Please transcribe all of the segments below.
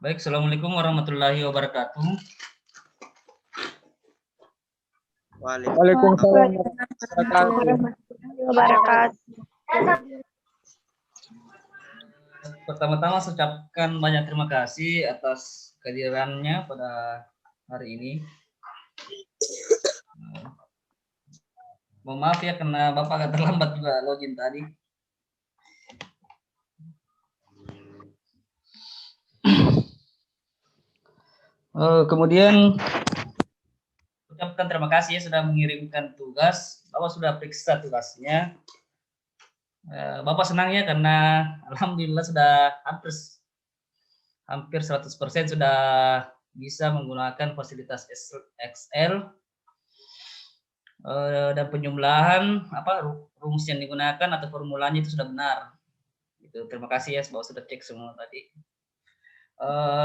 Baik, Assalamualaikum warahmatullahi wabarakatuh. Waalaikumsalam warahmatullahi wabarakatuh. Pertama-tama saya ucapkan banyak terima kasih atas kehadirannya pada hari ini. Mohon maaf ya karena Bapak agak terlambat juga login tadi. Kemudian ucapkan terima kasih ya sudah mengirimkan tugas. Bapak sudah periksa tugasnya. Bapak senang ya karena alhamdulillah sudah hampir 100% sudah bisa menggunakan fasilitas Excel dan penjumlahan rumus yang digunakan atau formulanya itu sudah benar. Itu terima kasih ya Bapak sudah cek semua tadi.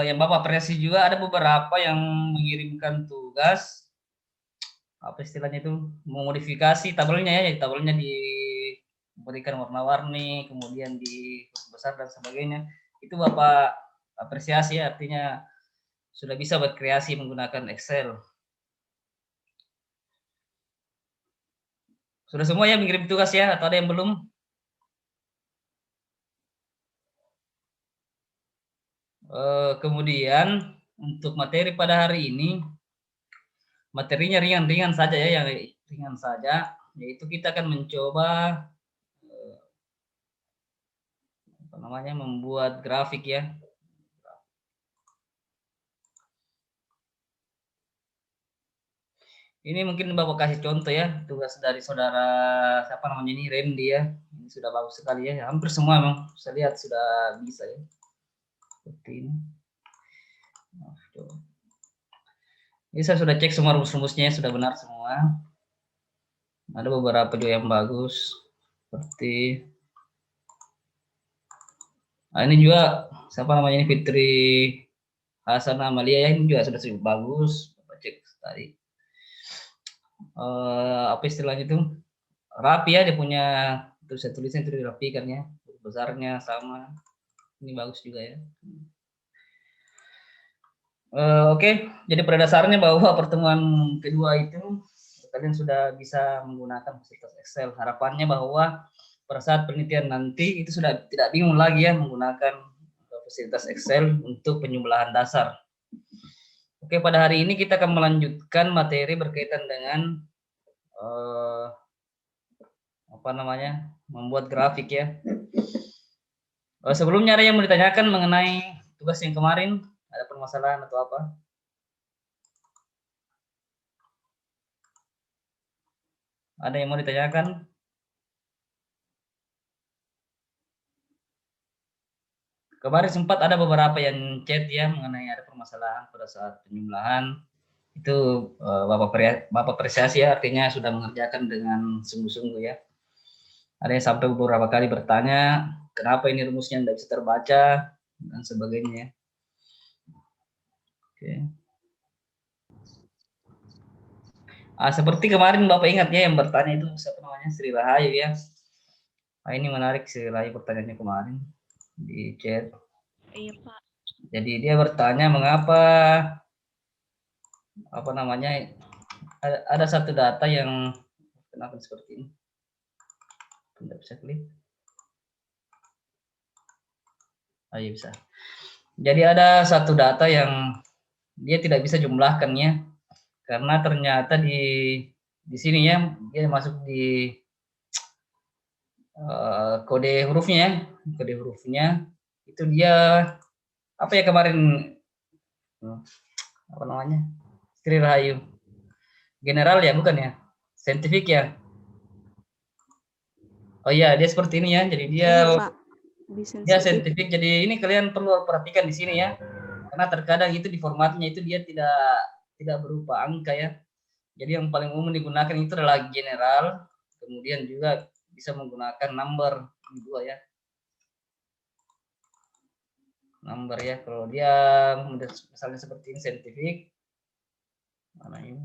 Yang Bapak apresiasi juga ada beberapa yang mengirimkan tugas apa istilahnya itu memodifikasi tabelnya ya, tabelnya diberikan warna-warni, kemudian di besar dan sebagainya. Itu Bapak apresiasi ya, artinya sudah bisa berkreasi menggunakan Excel. Sudah semua ya mengirim tugas ya, atau ada yang belum? Kemudian untuk materi pada hari ini, materinya ringan-ringan saja ya, yang ringan saja, yaitu kita akan mencoba membuat grafik ya. Ini mungkin Bapak kasih contoh ya, tugas dari saudara siapa namanya ini, Randy ya. Ini sudah bagus sekali ya, hampir semua memang saya lihat sudah bisa ya. Seperti ini. Ini saya sudah cek semua rumus-rumusnya sudah benar semua. Ada beberapa juga yang bagus seperti ini juga siapa namanya ini, Fitri Hasan Amalia ya, ini juga sudah bagus. Bapak cek tadi. Apa istilahnya itu? Rapi ya, dia punya tulisan-tulisan itu dirapikan ya. Besarnya sama. Ini bagus juga ya. Oke, jadi pada dasarnya bahwa pertemuan kedua itu kalian sudah bisa menggunakan fasilitas Excel. Harapannya bahwa pada saat penelitian nanti itu sudah tidak bingung lagi ya menggunakan fasilitas Excel untuk penjumlahan dasar. Oke, pada hari ini kita akan melanjutkan materi berkaitan dengan membuat grafik ya. Sebelumnya ada yang mau ditanyakan mengenai tugas yang kemarin? Ada permasalahan atau apa? Ada yang mau ditanyakan? Kemarin sempat ada beberapa yang chat ya mengenai ada permasalahan pada saat penjumlahan. Itu Bapak apresiasi ya, artinya sudah mengerjakan dengan sungguh-sungguh ya. Ada yang sampai beberapa kali bertanya, kenapa ini rumusnya tidak bisa terbaca dan sebagainya. Oke. Seperti kemarin Bapak ingat ya yang bertanya itu siapa namanya, Sri Rahayu ya. Ini menarik Sri Rahayu pertanyaannya kemarin di chat. Iya Pak. Jadi dia bertanya mengapa ada satu data yang kenapa seperti ini. Tidak bisa klik. Iya bisa. Jadi ada satu data yang dia tidak bisa jumlahkannya karena ternyata di sini ya dia masuk di kode hurufnya itu dia apa ya kemarin Sri Rahayu general ya bukan ya, saintifik ya. Oh iya dia seperti ini ya, jadi dia dia saintifik. Jadi ini kalian perlu perhatikan di sini ya, karena terkadang itu di formatnya itu dia tidak berupa angka ya. Jadi yang paling umum digunakan itu adalah general, kemudian juga bisa menggunakan number dua ya. Number ya, kalau dia misalnya seperti ini saintifik, mana ini?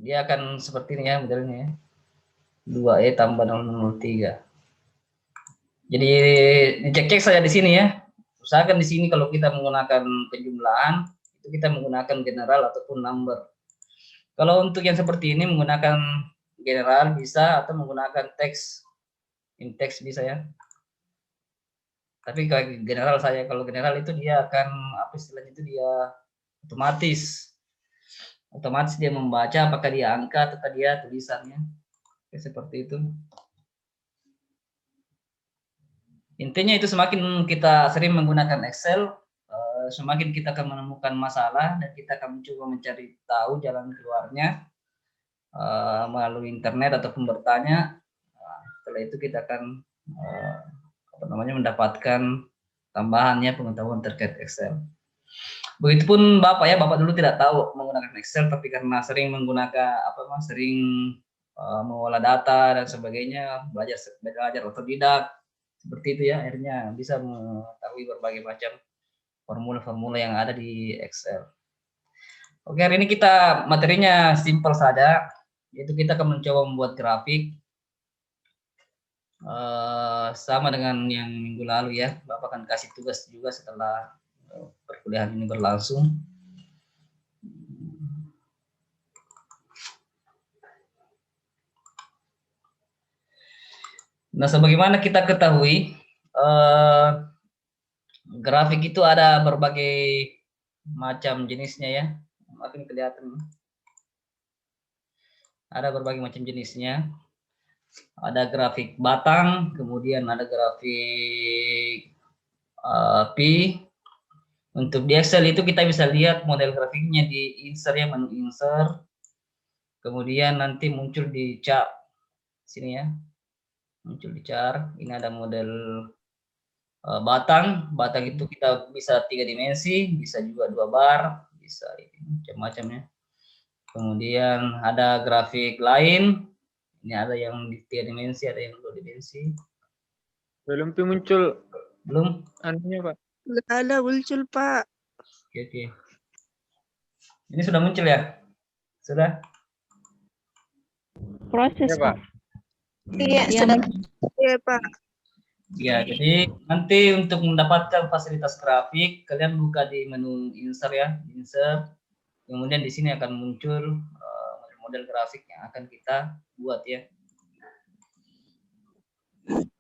Dia akan seperti ini ya modelnya ya. 2E tambah 003. Jadi dicek-cek saja di sini ya. Usahakan di sini kalau kita menggunakan penjumlahan itu kita menggunakan general ataupun number. Kalau untuk yang seperti ini menggunakan general bisa atau menggunakan teks, in text bisa ya. Tapi kalau general saya, kalau general itu dia akan apa istilahnya itu dia otomatis dia membaca apakah dia angka atau dia tulisannya. Ya, seperti itu. Intinya itu semakin kita sering menggunakan Excel, semakin kita akan menemukan masalah dan kita akan mencoba mencari tahu jalan keluarnya melalui internet ataupun bertanya. Setelah itu kita akan mendapatkan tambahannya pengetahuan terkait Excel. Begitupun Bapak ya, Bapak dulu tidak tahu menggunakan Excel, tapi karena sering menggunakan sering mengolah data dan sebagainya, belajar otodidak seperti itu ya, akhirnya bisa mengetahui berbagai macam formula-formula yang ada di Excel. Oke, hari ini kita materinya simpel saja, yaitu kita akan mencoba membuat grafik sama dengan yang minggu lalu ya. Bapak akan kasih tugas juga setelah perkuliahan ini berlangsung. Nah, sebagaimana kita ketahui, grafik itu ada berbagai macam jenisnya ya. Makin kelihatan. Ada berbagai macam jenisnya. Ada grafik batang, kemudian ada grafik pi. Untuk di Excel itu kita bisa lihat model grafiknya di insert ya, menu insert. Kemudian nanti muncul di chart sini ya. Muncul di chart. Ini ada model batang. Batang itu kita bisa 3 dimensi, bisa juga 2 bar, bisa macam-macamnya. Kemudian ada grafik lain. Ini ada yang di 3 dimensi, ada yang 2 dimensi. Belum muncul. Belum? Anunya, Pak. Nggak ada muncul, Pak. Oke. Ini sudah muncul ya? Sudah? Proses, Ya, Pak. Iya, sudah. Iya, Pak. Ya, jadi nanti untuk mendapatkan fasilitas grafik, kalian buka di menu insert ya, insert. Kemudian di sini akan muncul model grafik yang akan kita buat ya.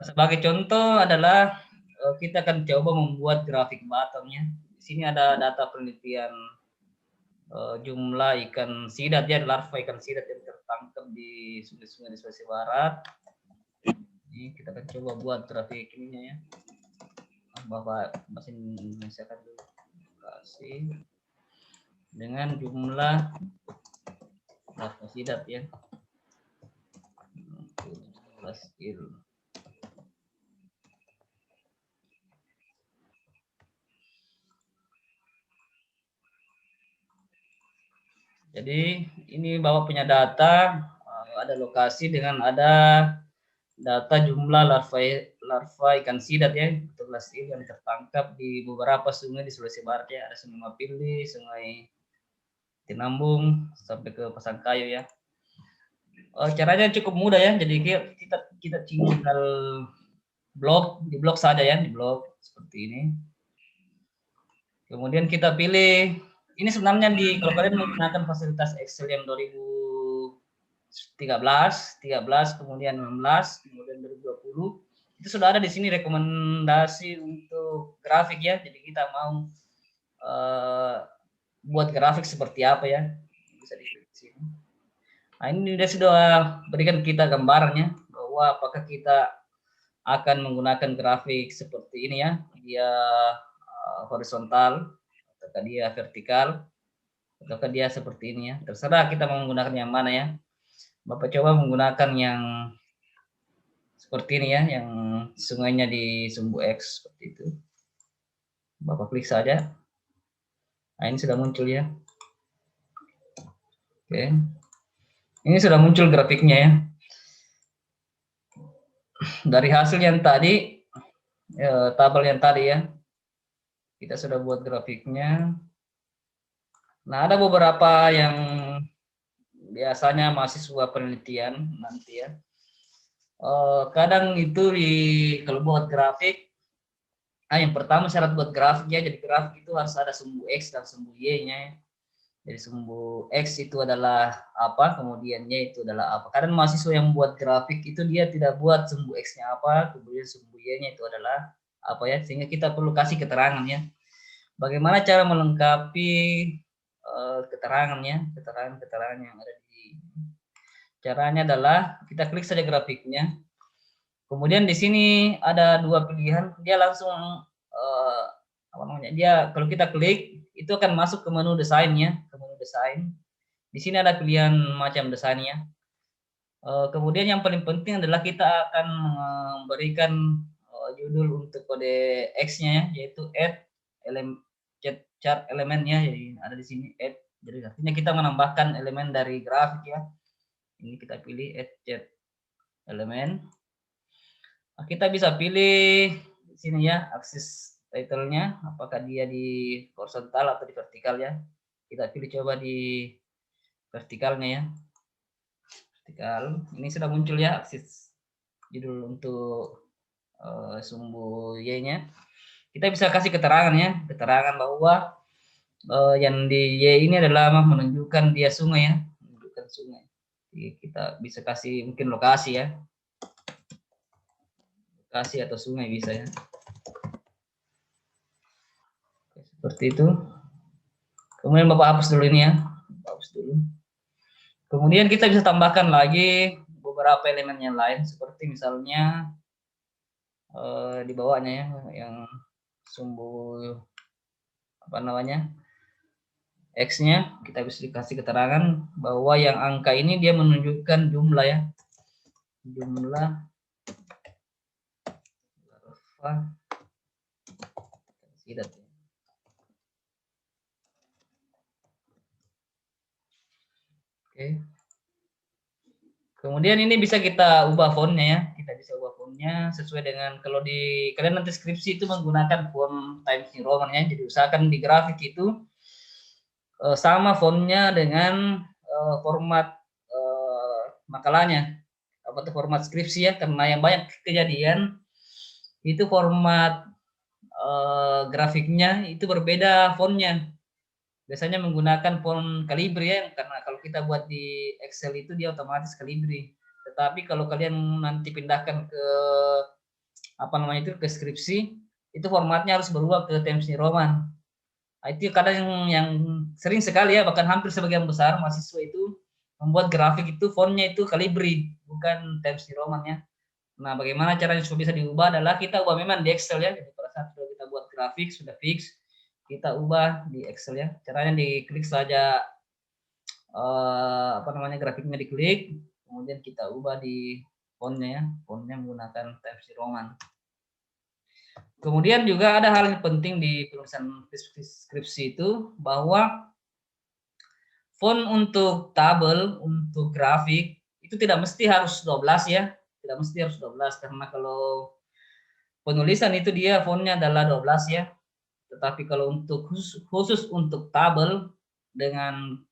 Sebagai contoh adalah kita akan coba membuat grafik batangnya. Di sini ada data penelitian jumlah ikan sidat ya, larva ikan sidat yang tertangkap di sungai-sungai di Sulawesi Barat. Ini kita akan coba buat grafik ininya ya. Bapak masih menyiapkan dulu kasih dengan jumlah larva sidat ya. 17 kilo. Jadi ini Bapak punya data, ada lokasi dengan ada data jumlah larva ikan sidat ya, 14 yang tertangkap di beberapa sungai di Sulawesi Barat ya, ada Sungai Mapili, Sungai Tinambung sampai ke Pasangkayu ya. Caranya cukup mudah ya, jadi kita tinggal di blok saja ya, di blok seperti ini. Kemudian kita pilih, ini sebenarnya kalau kalian menggunakan fasilitas Excel yang 2013, kemudian 16, kemudian 2020, itu sudah ada di sini rekomendasi untuk grafik ya. Jadi kita mau buat grafik seperti apa ya, bisa diklik di sini. Nah, ini sudah berikan kita gambarannya bahwa apakah kita akan menggunakan grafik seperti ini ya, dia horizontal atau dia vertikal atau dia seperti ini ya, terserah kita mau menggunakan yang mana ya. Bapak coba menggunakan yang seperti ini ya, yang sungainya di sumbu X seperti itu. Bapak klik saja. Nah, ini sudah muncul ya. Oke. Ini sudah muncul grafiknya ya. Dari hasil yang tadi, tabel yang tadi ya, kita sudah buat grafiknya. Nah, ada beberapa yang biasanya mahasiswa penelitian nanti ya, Kadang itu kalau buat grafik, yang pertama syarat buat grafiknya, jadi grafik itu harus ada sumbu X dan sumbu Y-nya. Jadi sumbu X itu adalah apa, kemudian Y itu adalah apa. Kadang mahasiswa yang buat grafik itu dia tidak buat sumbu X-nya apa, kemudian sumbu Y-nya itu adalah apa ya, sehingga kita perlu kasih keterangan ya. Bagaimana cara melengkapi keterangannya, keterangan yang ada di. Caranya adalah kita klik saja grafiknya. Kemudian di sini ada dua pilihan, dia langsung apa namanya? Dia kalau kita klik itu akan masuk ke menu desainnya, ke menu desain. Di sini ada pilihan macam desainnya. Kemudian yang paling penting adalah kita akan memberikan judul untuk kode X-nya ya, yaitu add chart elemennya, jadi ada di sini add. Jadi artinya kita menambahkan elemen dari grafik ya. Ini kita pilih add chart elemen. Nah, kita bisa pilih di sini ya, aksis title-nya, apakah dia di horizontal atau di vertikal ya. Kita pilih coba di vertikalnya ya. Vertikal. Ini sudah muncul ya aksis judul untuk sumbu Y-nya. Kita bisa kasih keterangan ya, keterangan bahwa yang di Y ini adalah menunjukkan dia sungai ya, menunjukkan sungai. Jadi kita bisa kasih mungkin lokasi ya. Lokasi atau sungai bisa ya. Seperti itu. Kemudian Bapak hapus dulu ini ya. Hapus dulu. Kemudian kita bisa tambahkan lagi beberapa elemen yang lain, seperti misalnya di bawahnya ya, yang sumbu apa namanya X-nya, kita bisa dikasih keterangan bahwa yang angka ini dia menunjukkan jumlah ya, jumlah Oke. Kemudian ini bisa kita ubah fontnya ya, kita bisa ubah fontnya sesuai dengan, kalau di kalian nanti skripsi itu menggunakan font Times New Roman ya, jadi usahakan di grafik itu sama fontnya dengan format makalahnya, atau format skripsi ya, karena yang banyak kejadian itu format grafiknya itu berbeda fontnya. Biasanya menggunakan font Calibri ya, karena kalau kita buat di Excel itu dia otomatis Calibri. Tetapi kalau kalian nanti pindahkan ke apa namanya itu ke skripsi, itu formatnya harus berubah ke Times New Roman. Nah, itu kadang yang sering sekali ya, bahkan hampir sebagian besar mahasiswa itu membuat grafik itu fontnya itu Calibri, bukan Times New Roman ya. Nah, bagaimana caranya supaya bisa diubah adalah kita ubah memang di Excel ya. Jadi pada saat sudah kita buat grafik sudah fix, kita ubah di Excel ya. Caranya diklik saja apa namanya grafiknya diklik, kemudian kita ubah di fontnya ya. Fontnya menggunakan Times New Roman. Kemudian juga ada hal yang penting di penulisan skripsi itu, bahwa font untuk tabel, untuk grafik itu tidak mesti harus 12 ya. Tidak mesti harus 12, karena kalau penulisan itu dia fontnya adalah 12 ya. Tetapi kalau untuk khusus untuk tabel dengan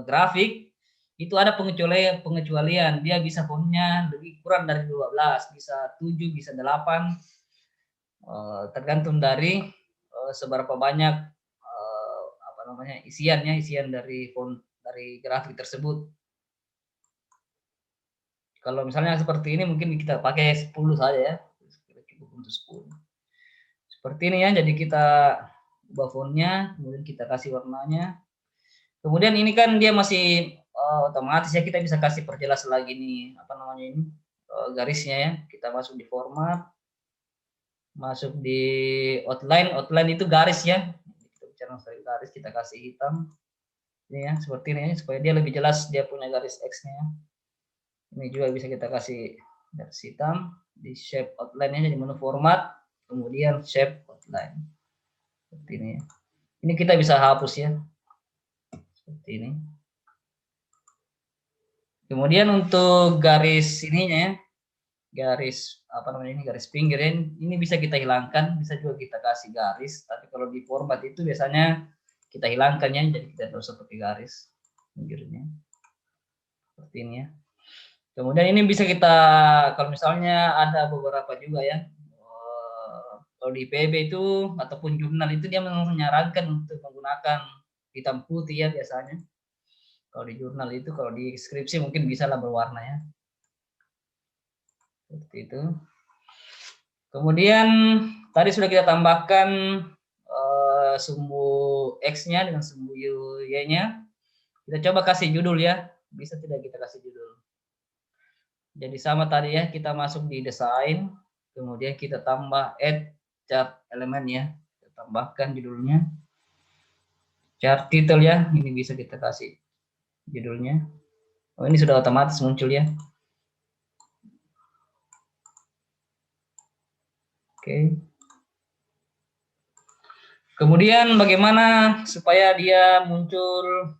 grafik itu ada pengecualian. Dia bisa fontnya lebih kurang dari 12, bisa 7, bisa 8. Tergantung dari seberapa banyak apa namanya isian dari font dari grafik tersebut. Kalau misalnya seperti ini mungkin kita pakai 10 saja ya, untuk 10. Seperti ini ya, jadi kita ubah fontnya, kemudian kita kasih warnanya. Kemudian ini kan dia masih otomatis ya, kita bisa kasih perjelas lagi nih, apa namanya ini, garisnya ya. Kita masuk di format, masuk di outline itu garis ya. Kita bicara soal garis, kita kasih hitam. Ini ya, seperti ini ya, supaya dia lebih jelas dia punya garis X-nya. Ini juga bisa kita kasih garis hitam di shape outline-nya, jadi menu format, kemudian shape outline. Seperti ini ya. Ini kita bisa hapus ya. Seperti ini. Kemudian untuk garis ininya ya, garis apa namanya ini, garis pinggirin, ini bisa kita hilangkan, bisa juga kita kasih garis, tapi kalau di format itu biasanya kita hilangkan ya, jadi kita tidak usah pakai garis pinggirnya. Seperti ini ya. Kemudian ini bisa kita, kalau misalnya ada beberapa juga ya, kalau di PB itu ataupun jurnal itu dia menyarankan untuk menggunakan hitam putih ya biasanya. Kalau di jurnal itu, kalau di skripsi mungkin bisa lah berwarna ya. Seperti itu. Kemudian tadi sudah kita tambahkan sumbu X-nya dengan sumbu Y-nya. Kita coba kasih judul ya. Bisa tidak kita kasih judul? Jadi sama tadi ya, kita masuk di desain, kemudian kita tambah add chart elemen ya. Kita tambahkan judulnya. Chart title ya, ini bisa kita kasih judulnya. Oh, ini sudah otomatis muncul ya. Oke. Kemudian bagaimana supaya dia muncul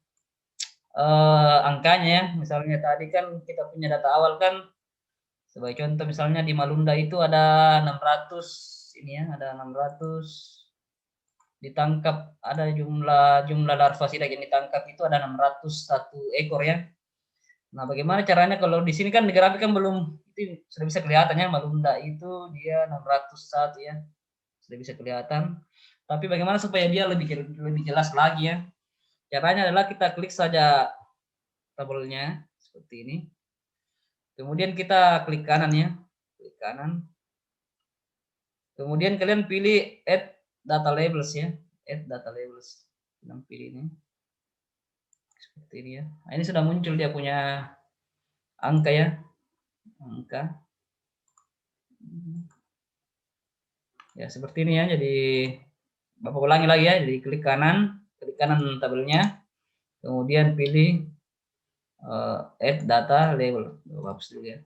angkanya ya. Misalnya tadi kan kita punya data awal kan, sebagai contoh misalnya di Malunda itu ada 600 ini ya, ada 600 ditangkap, ada jumlah larva sidak yang ditangkap itu ada 601 ekor ya. Nah, bagaimana caranya kalau di sini kan di grafik kan belum, itu sudah bisa kelihatannya Malunda itu dia 601 ya. Sudah bisa kelihatan. Tapi bagaimana supaya dia lebih jelas lagi ya? Caranya adalah kita klik saja tabelnya seperti ini. Kemudian kita klik kanan ya, klik kanan. Kemudian kalian pilih add data labels ya, add data labels. Kalian pilih ini. Seperti ini ya. Nah, ini sudah muncul dia punya angka ya, angka. Ya seperti ini ya. Jadi Bapak ulangi lagi ya. Jadi klik kanan tabelnya. Kemudian pilih add data label. Hapus dulu ya.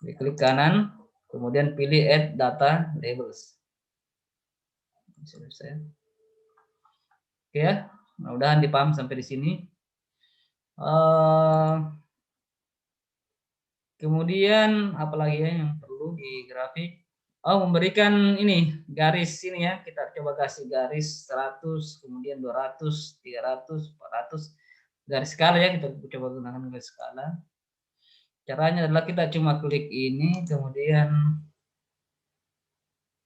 Jadi klik kanan, kemudian pilih add data labels. Selesai. Oke ya, mudah-mudahan dipaham sampai di sini. Kemudian apalagi ya yang perlu di grafik? Oh, memberikan ini garis ini ya. Kita coba kasih garis 100, kemudian 200, 300, 400. Garis skala ya, kita coba gunakan garis skala. Caranya adalah kita cuma klik ini, kemudian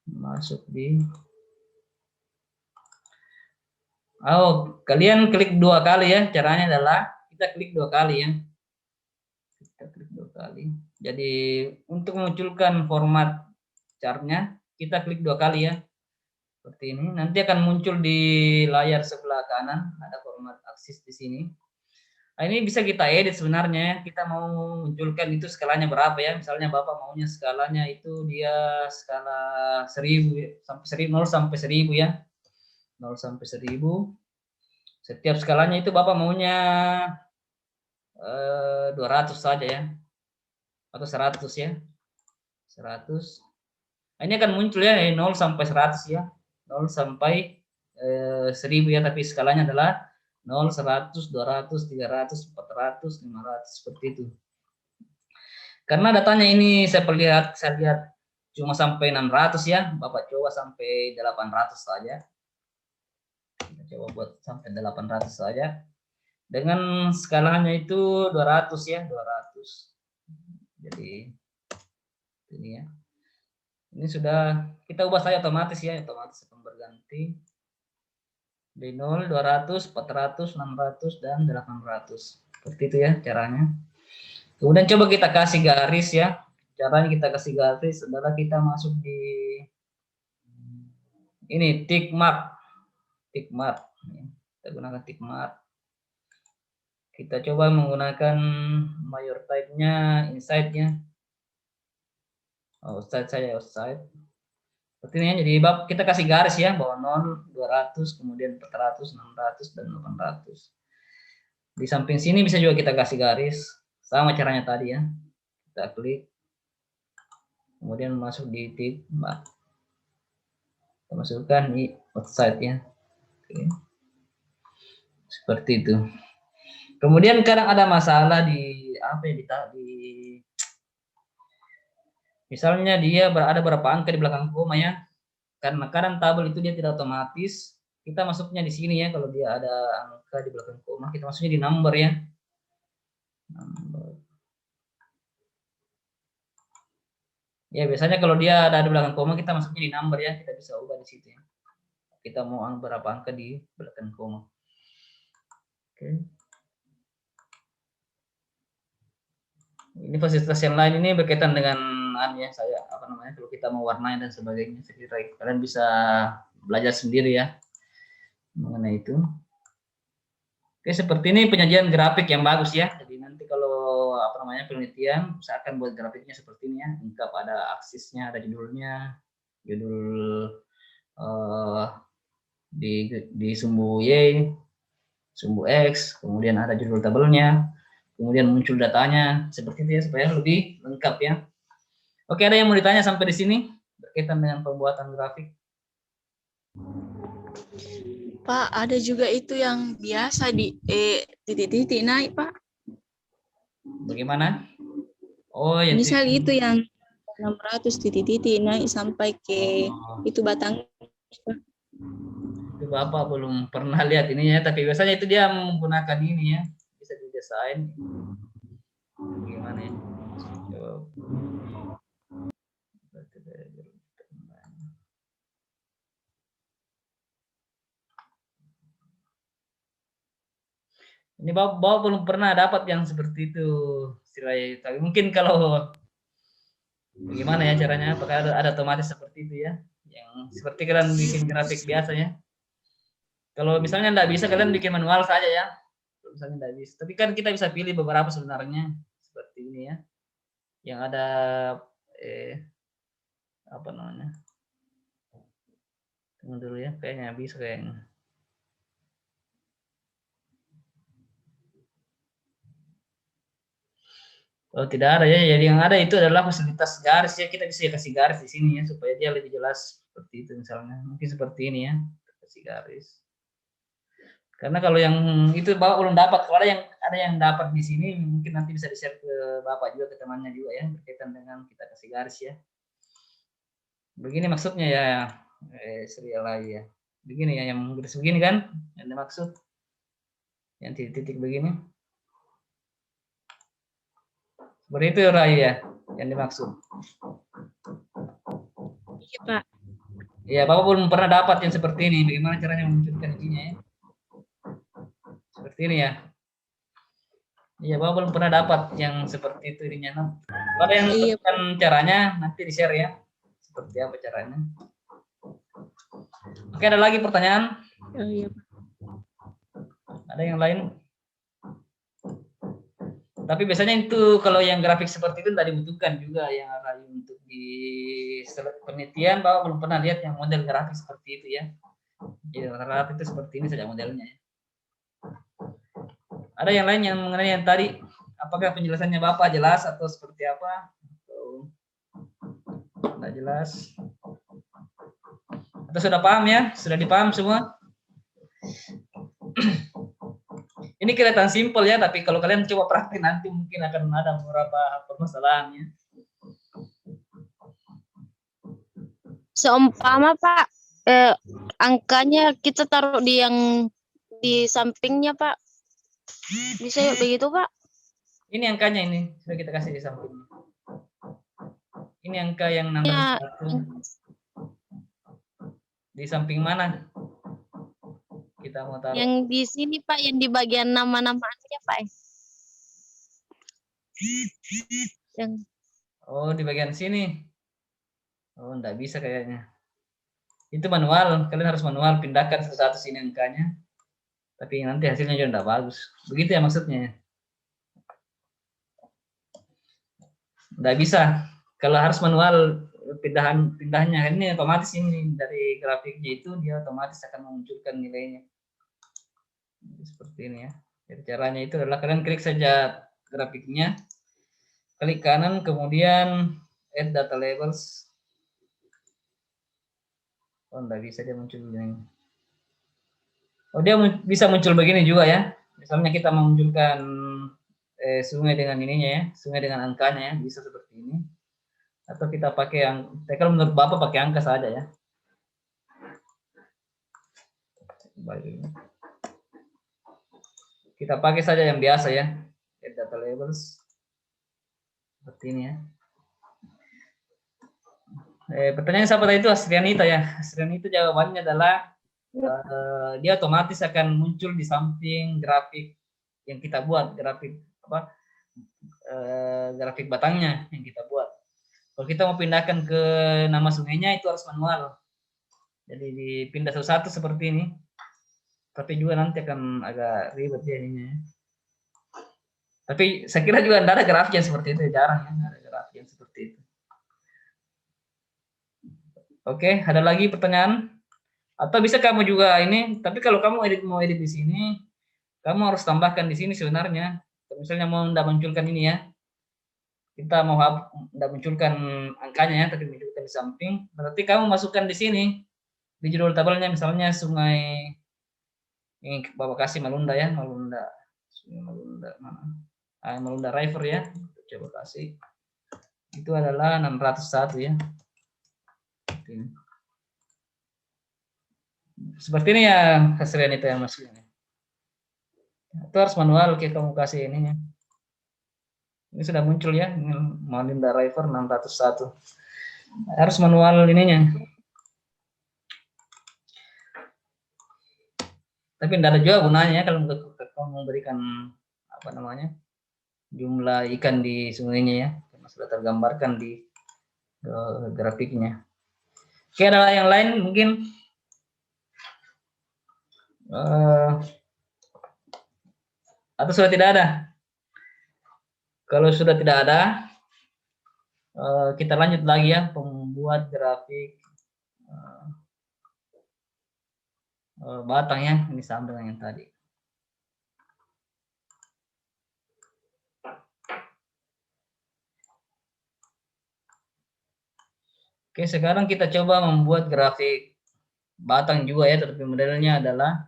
masuk di kalian klik 2 kali ya. Caranya adalah kita klik 2 kali ya. Kita klik 2 kali. Jadi untuk memunculkan format chartnya kita klik 2 kali ya. Seperti ini. Nanti akan muncul di layar sebelah kanan ada format aksis di sini. Nah, ini bisa kita edit sebenarnya. Kita mau munculkan itu skalanya berapa ya. Misalnya Bapak maunya skalanya itu dia skala 1000 sampai 0 sampai 1000 ya. 0 sampai 1000. Setiap skalanya itu Bapak maunya 200 saja ya. Atau 100 ya. 100. Nah, ini akan muncul ya 0 sampai 100 ya. 0 sampai 1000 ya, tapi skalanya adalah 0, 100, 200, 300, 400, 500 seperti itu. Karena datanya ini saya lihat cuma sampai 600 ya. Bapak coba sampai 800 saja. Kita coba buat sampai 800 saja. Dengan skalanya itu 200 ya, 200. Jadi ini ya. Ini sudah kita ubah saja otomatis ya, otomatis akan berganti. Di 0, 200, 400, 600 dan 800. Seperti itu ya caranya. Kemudian coba kita kasih garis ya. Caranya kita kasih garis adalah kita masuk di ini tick mark. Tick mark. Kita gunakan tick mark. Kita coba menggunakan major type-nya, inside-nya. Outside saja, outside. Seperti ini ya, jadi kita kasih garis ya, bahwa 0, 200, kemudian 400, 600, dan 800. Di samping sini bisa juga kita kasih garis, sama caranya tadi ya. Kita klik, kemudian masuk di tick mark. Kita masukkan di outside ya. Oke. Seperti itu. Kemudian kadang ada masalah di apa ya, di misalnya dia ada berapa angka di belakang koma ya. Karena kadang tabel itu dia tidak otomatis. Kita masuknya di sini ya, kalau dia ada angka di belakang koma, kita masuknya di number ya. Number. Ya biasanya kalau dia ada di belakang koma kita masuknya di number ya, kita bisa ubah di situ ya. Kita mau berapa angka di belakang koma. Oke. Ini fasilitas yang lain ini berkaitan dengan ya saya apa namanya kalau kita mau warnai dan sebagainya. Saya kira kalian bisa belajar sendiri ya mengenai itu. Oke, seperti ini penyajian grafik yang bagus ya. Jadi nanti kalau apa namanya penelitian, usahakan buat grafiknya seperti ini ya. Lengkap ada aksisnya, ada judulnya, judul eh, di sumbu Y, sumbu X, kemudian ada judul tabelnya, kemudian muncul datanya, seperti itu ya supaya lebih lengkap ya. Oke, ada yang mau ditanya sampai di sini berkaitan dengan pembuatan grafik? Pak, ada juga itu yang biasa di titik-titik naik, Pak. Bagaimana? Oh, ya. Misal itu yang 600 titik-titik naik sampai ke itu batang. Itu Bapak belum pernah lihat ini ya, tapi biasanya itu dia menggunakan ini ya, bisa didesain. Gimana ya? Coba. Ini bapak belum pernah dapat yang seperti itu, istilahnya. Tapi mungkin kalau bagaimana ya caranya? Apakah ada otomatis seperti itu ya? Yang seperti kalian bikin grafik biasa ya? Kalau misalnya nggak bisa, kalian bikin manual saja ya. Kalau misalnya nggak bisa, tapi kan kita bisa pilih beberapa sebenarnya seperti ini ya. Yang ada apa namanya? Tunggu dulu ya, kayaknya bisa kayaknya. Oh tidak ada ya, jadi yang ada itu adalah fasilitas garis ya, kita bisa kasih garis di sini ya supaya dia lebih jelas seperti itu misalnya, mungkin seperti ini ya, kasih garis. Karena kalau yang itu bapak belum dapat, kalau ada yang dapat di sini mungkin nanti bisa di share ke bapak juga, ke temannya juga ya berkaitan dengan kita kasih garis ya. Begini maksudnya ya, serial lagi ya. Begini ya, yang garis begini kan, yang dimaksud, yang titik-titik begini. Seperti itu Rai ya, yang dimaksud. Iya, Pak. Ya, Bapak belum pernah dapat yang seperti ini. Bagaimana caranya memunculkan ininya ya? Seperti ini ya. Iya, Bapak belum pernah dapat yang seperti itu ininya. Kalau yang menemukan caranya nanti di-share ya. Seperti apa caranya. Oke, ada lagi pertanyaan? Oh, iya, Pak. Ada yang lain? Tapi biasanya itu kalau yang grafik seperti itu tidak dibutuhkan juga yang Rai untuk di penelitian. Bapak belum pernah lihat yang model grafik seperti itu ya. Jadi rata-rata itu seperti ini saja modelnya ya. Ada yang lain yang mengenai yang tadi, apakah penjelasannya Bapak jelas atau seperti apa? Atau tidak jelas? Atau sudah paham ya? Sudah dipaham semua? Ini kelihatan simpel ya, tapi kalau kalian coba praktik nanti mungkin akan ada beberapa permasalahannya. Seumpama Pak, angkanya kita taruh di yang di sampingnya Pak. Bisa yuk begitu Pak? Ini angkanya ini sudah kita kasih di samping. Ini angka yang nomor Ya. 1. Di samping mana? Kita mau taruh. Yang di sini Pak, yang di bagian nama-namanya Pak. Yang... Oh, di bagian sini. Oh, enggak bisa kayaknya. Itu manual, kalian harus manual pindahkan satu-satu sini angkanya. Tapi nanti hasilnya juga enggak bagus. Begitu ya maksudnya. Enggak bisa. Kalau harus manual pindahnya ini otomatis ini dari grafiknya itu dia otomatis akan memunculkan nilainya. Seperti ini ya. Jadi caranya itu adalah kalian klik saja grafiknya, klik kanan, kemudian add data labels. Oh, enggak bisa dia muncul begini. Oh, dia bisa muncul begini juga ya. Misalnya kita memunculkan sungai dengan ininya ya, sungai dengan angkanya ya, bisa seperti ini. Atau kita pakai yang, kalau menurut Bapak pakai angka saja ya. Kita pakai saja yang biasa ya, add data labels. Seperti ini ya. Pertanyaan siapa tadi itu Asrianita ya. Asrianita jawabannya adalah dia otomatis akan muncul di samping grafik yang kita buat, grafik apa? Grafik batangnya yang kita buat. Kalau kita mau pindahkan ke nama sungainya itu harus manual. Jadi dipindah satu-satu seperti ini. Tapi juga nanti akan agak ribet ya ininya. Tapi saya kira juga tidak ada grafik yang seperti itu, jarang ya, ada grafik yang seperti itu. Oke, ada lagi pertanyaan? Atau bisa kamu juga ini, tapi kalau kamu mau edit di sini, kamu harus tambahkan di sini sebenarnya. Misalnya mau tidak munculkan ini ya, kita mau tidak munculkan angkanya ya, tapi munculkan di samping. Berarti kamu masukkan di sini di judul tabelnya, misalnya Sungai ini Bapak kasih Malunda ya, Malunda, Sungai Malunda mana? Malunda River ya, coba kasih. Itu adalah 601 ya. Seperti ini ya hasilnya itu yang masuknya. Itu harus manual kita kamu kasih ininya. Ini sudah muncul ya, Malunda River 601. Harus manual ininya. Tapi tidak ada juga gunanya kalau kamu memberikan apa namanya jumlah ikan di sungainya ya, karena sudah tergambarkan di grafiknya. Oke, ada yang lain mungkin? Atau sudah tidak ada? Kalau sudah tidak ada, kita lanjut lagi ya, pembuat grafik batang ya, ini sama dengan yang tadi. Oke, sekarang kita coba membuat grafik batang juga ya, tetapi modelnya adalah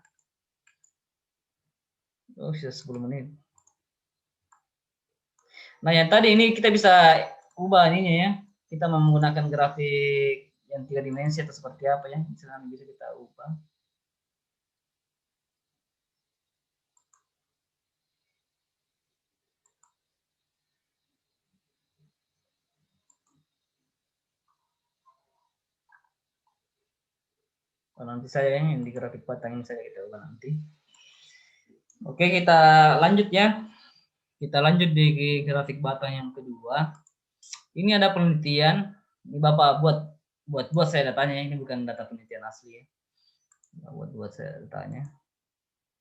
sudah 10 menit. Nah, yang tadi ini kita bisa ubah ininya ya. Kita menggunakan grafik yang 3 dimensi atau seperti apa ya. Misalnya bisa kita ubah. Nanti saya yang di grafik batang ini saya kita ubah nanti. Oke, kita lanjut ya. Kita lanjut di grafik batang yang kedua. Ini ada penelitian. Ini Bapak buat saya datanya. Ini bukan data penelitian asli ya. Buat saya datanya.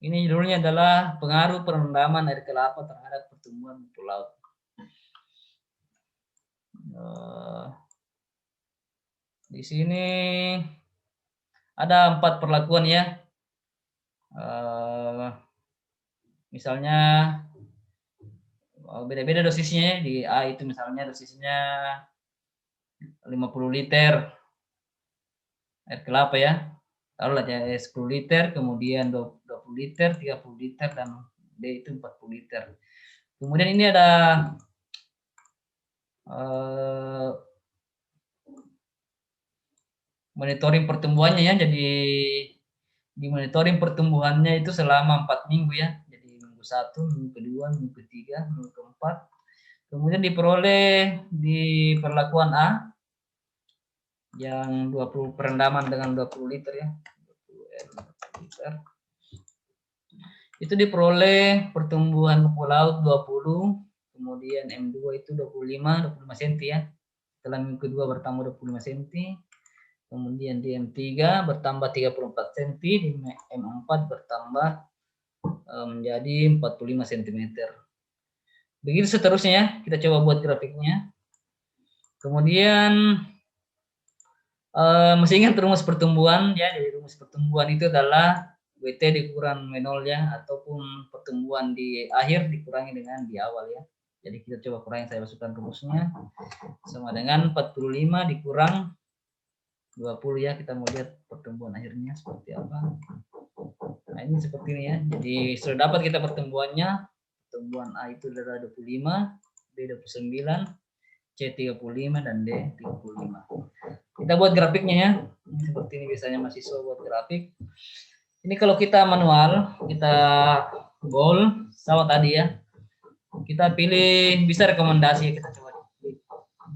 Ini judulnya adalah pengaruh perendaman air kelapa terhadap pertumbuhan rumput laut. Di sini ada 4 perlakuan ya. Misalnya beda-beda dosisnya. Di A itu misalnya dosisnya 50 liter air kelapa ya. Taruhlah ya 10 liter, kemudian 20 liter, 30 liter, dan D itu 40 liter. Kemudian ini ada monitoring pertumbuhannya ya. Jadi di monitoring pertumbuhannya itu selama 4 minggu ya. Jadi minggu 1, minggu kedua, minggu ketiga, minggu keempat. Kemudian diperoleh di perlakuan A yang 20 perendaman dengan 20 liter ya. 20 liter. Itu diperoleh pertumbuhan rumput laut 20, kemudian M2 itu 25 cm ya. Setelah minggu kedua bertambah 25 cm. Kemudian di M3 bertambah 34 cm, di M4 bertambah menjadi 45 cm. Begitu seterusnya ya, kita coba buat grafiknya. Kemudian masih ingat rumus pertumbuhan ya, jadi rumus pertumbuhan itu adalah WT dikurang W0 ya, ataupun pertumbuhan di akhir dikurangi dengan di awal ya. Jadi kita coba kurangi, saya masukkan rumusnya sama dengan 45 dikurang 20 ya, kita mau lihat pertumbuhan akhirnya seperti apa. Nah, ini seperti ini ya. Jadi sudah dapat kita pertumbuhannya. Pertumbuhan A itu adalah 25, B 29, C 35, dan D 35. Kita buat grafiknya ya. Ini seperti ini biasanya mahasiswa buat grafik. Ini kalau kita manual, kita goal sama tadi ya. Kita pilih, bisa rekomendasi, kita coba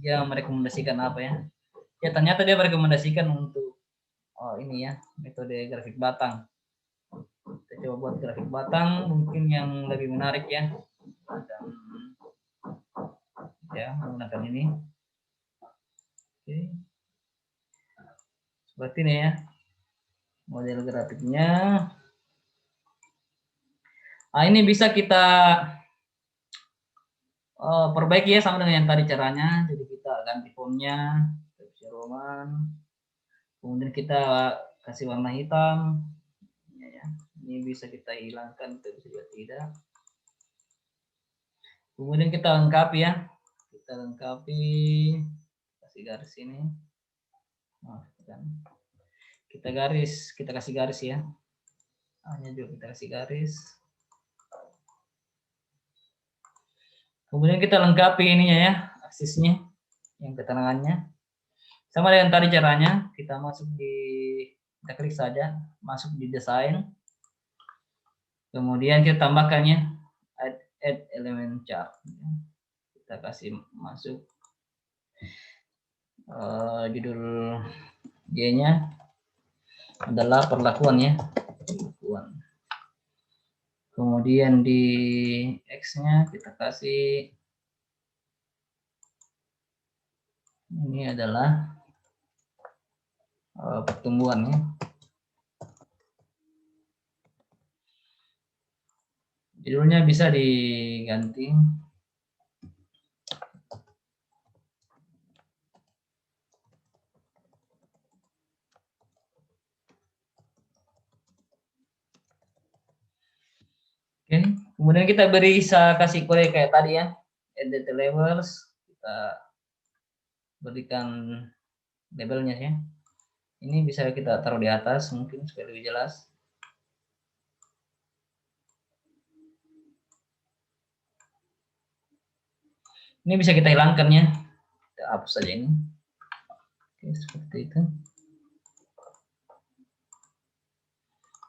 dia merekomendasikan apa ya. Ya ternyata dia merekomendasikan untuk ini ya, metode grafik batang. Kita coba buat grafik batang mungkin yang lebih menarik ya. Dan ya menggunakan ini. Oke. Seperti ini ya model grafiknya. Nah, ini bisa kita perbaiki ya sama dengan yang tadi caranya. Jadi kita ganti fontnya, Times Roman. Kemudian kita kasih warna hitam. Ya. Ini bisa kita hilangkan, kita bisa juga tidak. Kemudian kita lengkapi ya. Kita lengkapi, kasih garis ini. Nah, kita garis, kita kasih garis ya. Hanya juga kita kasih garis. Kemudian kita lengkapi ininya ya, aksisnya, yang keterangannya. Sama dengan tadi caranya, kita kita klik saja, masuk di desain. Kemudian kita tambahkannya, add element chart. Kita kasih masuk judul G-nya adalah perlakuan ya. Perlakuan. Kemudian di X-nya kita kasih ini adalah pertumbuhan ya. Judulnya bisa diganti. Oke, kemudian kita bisa kasih kode kayak tadi ya, edit labels, kita berikan labelnya ya. Ini bisa kita taruh di atas mungkin supaya lebih jelas. Ini bisa kita hilangkan ya, kita hapus saja ini. Oke, seperti itu.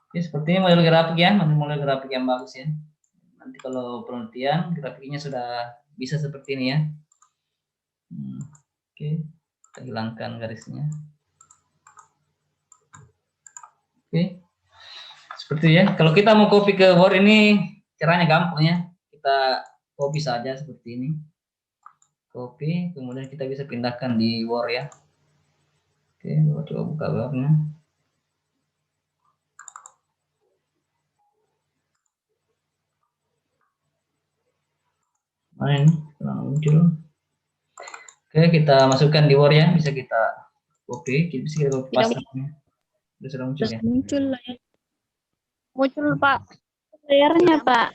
Oke, seperti ini model grafik ya, model grafik yang bagus ya. Nanti kalau penelitian grafiknya sudah bisa seperti ini ya. Oke, kita hilangkan garisnya. Oke, seperti ya. Kalau kita mau copy ke Word ini caranya gampang ya. Kita copy saja seperti ini. Copy, kemudian kita bisa pindahkan di Word ya. Oke, coba buka Word-nya. Mana ini? Muncul. Oke, kita masukkan di Word ya. Bisa kita copy, bisa kita copy paste. Sudah muncul ya. Muncul lah ya. Muncul Pak. Layarnya Pak.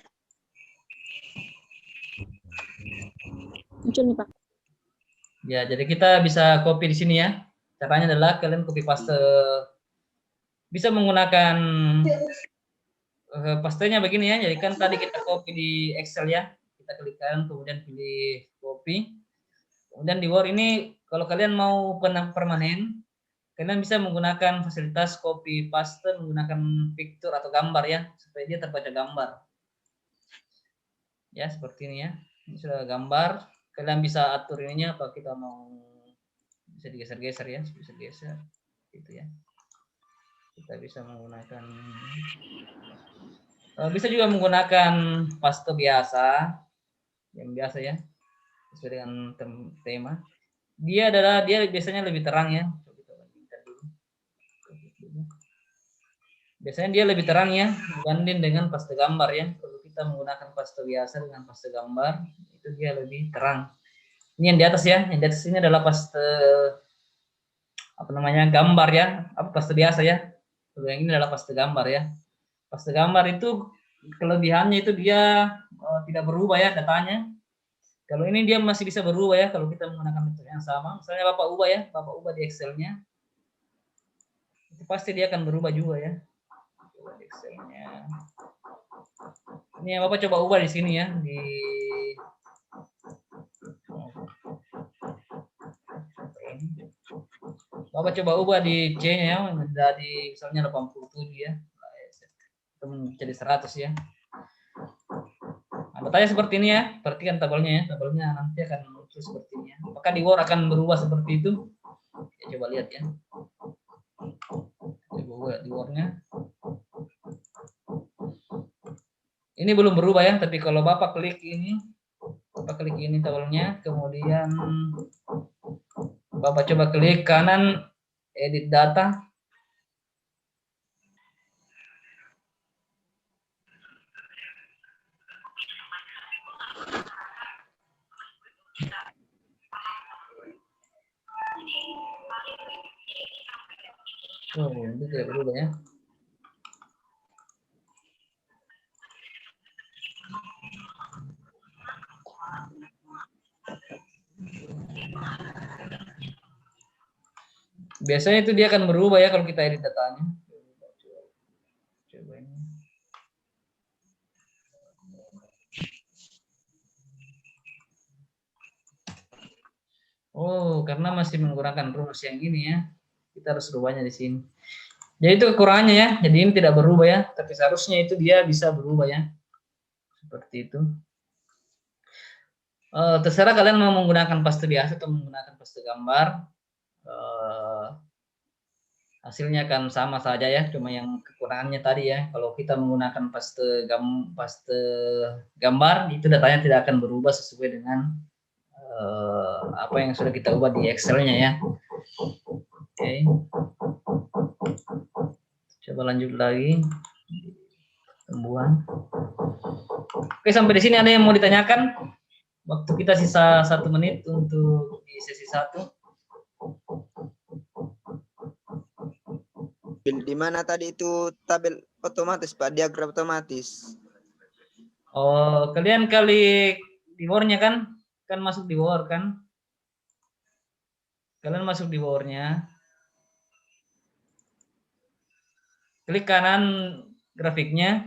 Muncul nih Pak. Ya, jadi kita bisa copy di sini ya. Caranya adalah kalian copy paste. Bisa menggunakan pastenya begini ya. Jadi kan tadi kita copy di Excel ya. Kita klik kanan kemudian pilih copy. Kemudian di Word ini kalau kalian mau permanen, kalian bisa menggunakan fasilitas copy paste menggunakan picture atau gambar ya, supaya dia terbaca gambar. Ya, seperti ini ya. Ini sudah gambar. Kalian bisa atur ininya apa kita mau, bisa digeser-geser ya, bisa geser gitu ya. Kita bisa menggunakan bisa juga menggunakan paste biasa yang biasa ya, sesuai dengan tema. Dia biasanya lebih terang ya. Biasanya dia lebih terang ya dibanding dengan paste gambar ya. Kalau kita menggunakan paste biasa dengan paste gambar itu dia lebih terang. Ini yang di atas ya, yang di atas ini adalah paste apa namanya gambar ya, apa paste biasa ya. Kalau yang ini adalah paste gambar ya. Paste gambar itu kelebihannya itu dia tidak berubah ya datanya. Kalau ini dia masih bisa berubah ya kalau kita menggunakan metode yang sama. Misalnya Bapak ubah di Excel-nya, itu pasti dia akan berubah juga ya. Coba di Excel-nya. Ini ya, Bapak coba ubah di sini ya, di Bapak coba ubah di C-nya ya, menjadi misalnya 87 ya. Itu menjadi 100 ya. Nah, datanya seperti ini ya, perhatikan tabelnya ya, tabelnya nanti akan muncul seperti ini ya. Apakah di Word akan berubah seperti itu? Ya, coba lihat ya. Coba buat di Word-nya. Ini belum berubah ya, tapi kalau Bapak klik ini tabelnya, kemudian Bapak coba klik kanan edit data. Oh, ini tidak berubah ya. Biasanya itu dia akan berubah ya kalau kita edit datanya. Coba ini. Oh, karena masih menggunakan rumus yang ini ya. Kita harus rubahnya di sini. Jadi itu kekurangannya ya. Jadi ini tidak berubah ya, tapi seharusnya itu dia bisa berubah ya. Seperti itu. Terserah kalian mau menggunakan paste biasa atau menggunakan paste gambar. Hasilnya akan sama saja ya, cuma yang kekurangannya tadi ya, kalau kita menggunakan paste gambar itu datanya tidak akan berubah sesuai dengan apa yang sudah kita ubah di Excel-nya ya. Oke. Coba lanjut lagi. Pertumbuhan. Oke, sampai di sini ada yang mau ditanyakan? Waktu kita sisa 1 menit untuk di sesi 1. Di mana tadi itu tabel otomatis, Pak, diagram otomatis? Oh, kalian klik di Word-nya kan? Kan masuk di Word kan? Kalian masuk di Word-nya. Klik kanan grafiknya.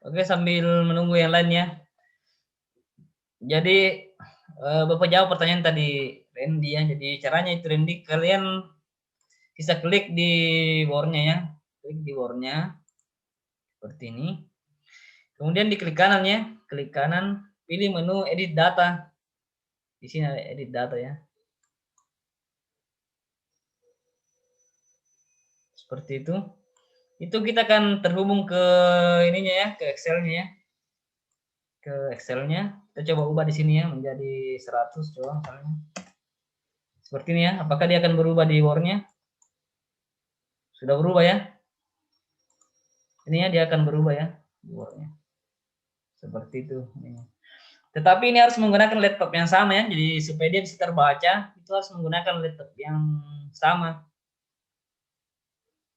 Oke, sambil menunggu yang lainnya. Jadi Bapak jawab pertanyaan tadi Randy ya. Jadi caranya itu Randy, kalian bisa klik di Word-nya ya. Klik di Word-nya seperti ini. Kemudian di klik kanan ya. Klik kanan, pilih menu edit data. Di sini ada edit data ya. Seperti itu. Itu kita akan terhubung ke ininya ya, ke Excel-nya ya. Ke Excel-nya. Kita coba ubah di sini ya menjadi 100 coba misalnya. Seperti ini ya. Apakah dia akan berubah di Word-nya? Sudah berubah ya. Ini ya dia akan berubah ya di Word-nya. Seperti itu. Tetapi ini harus menggunakan laptop yang sama ya. Jadi supaya dia bisa terbaca, itu harus menggunakan laptop yang sama.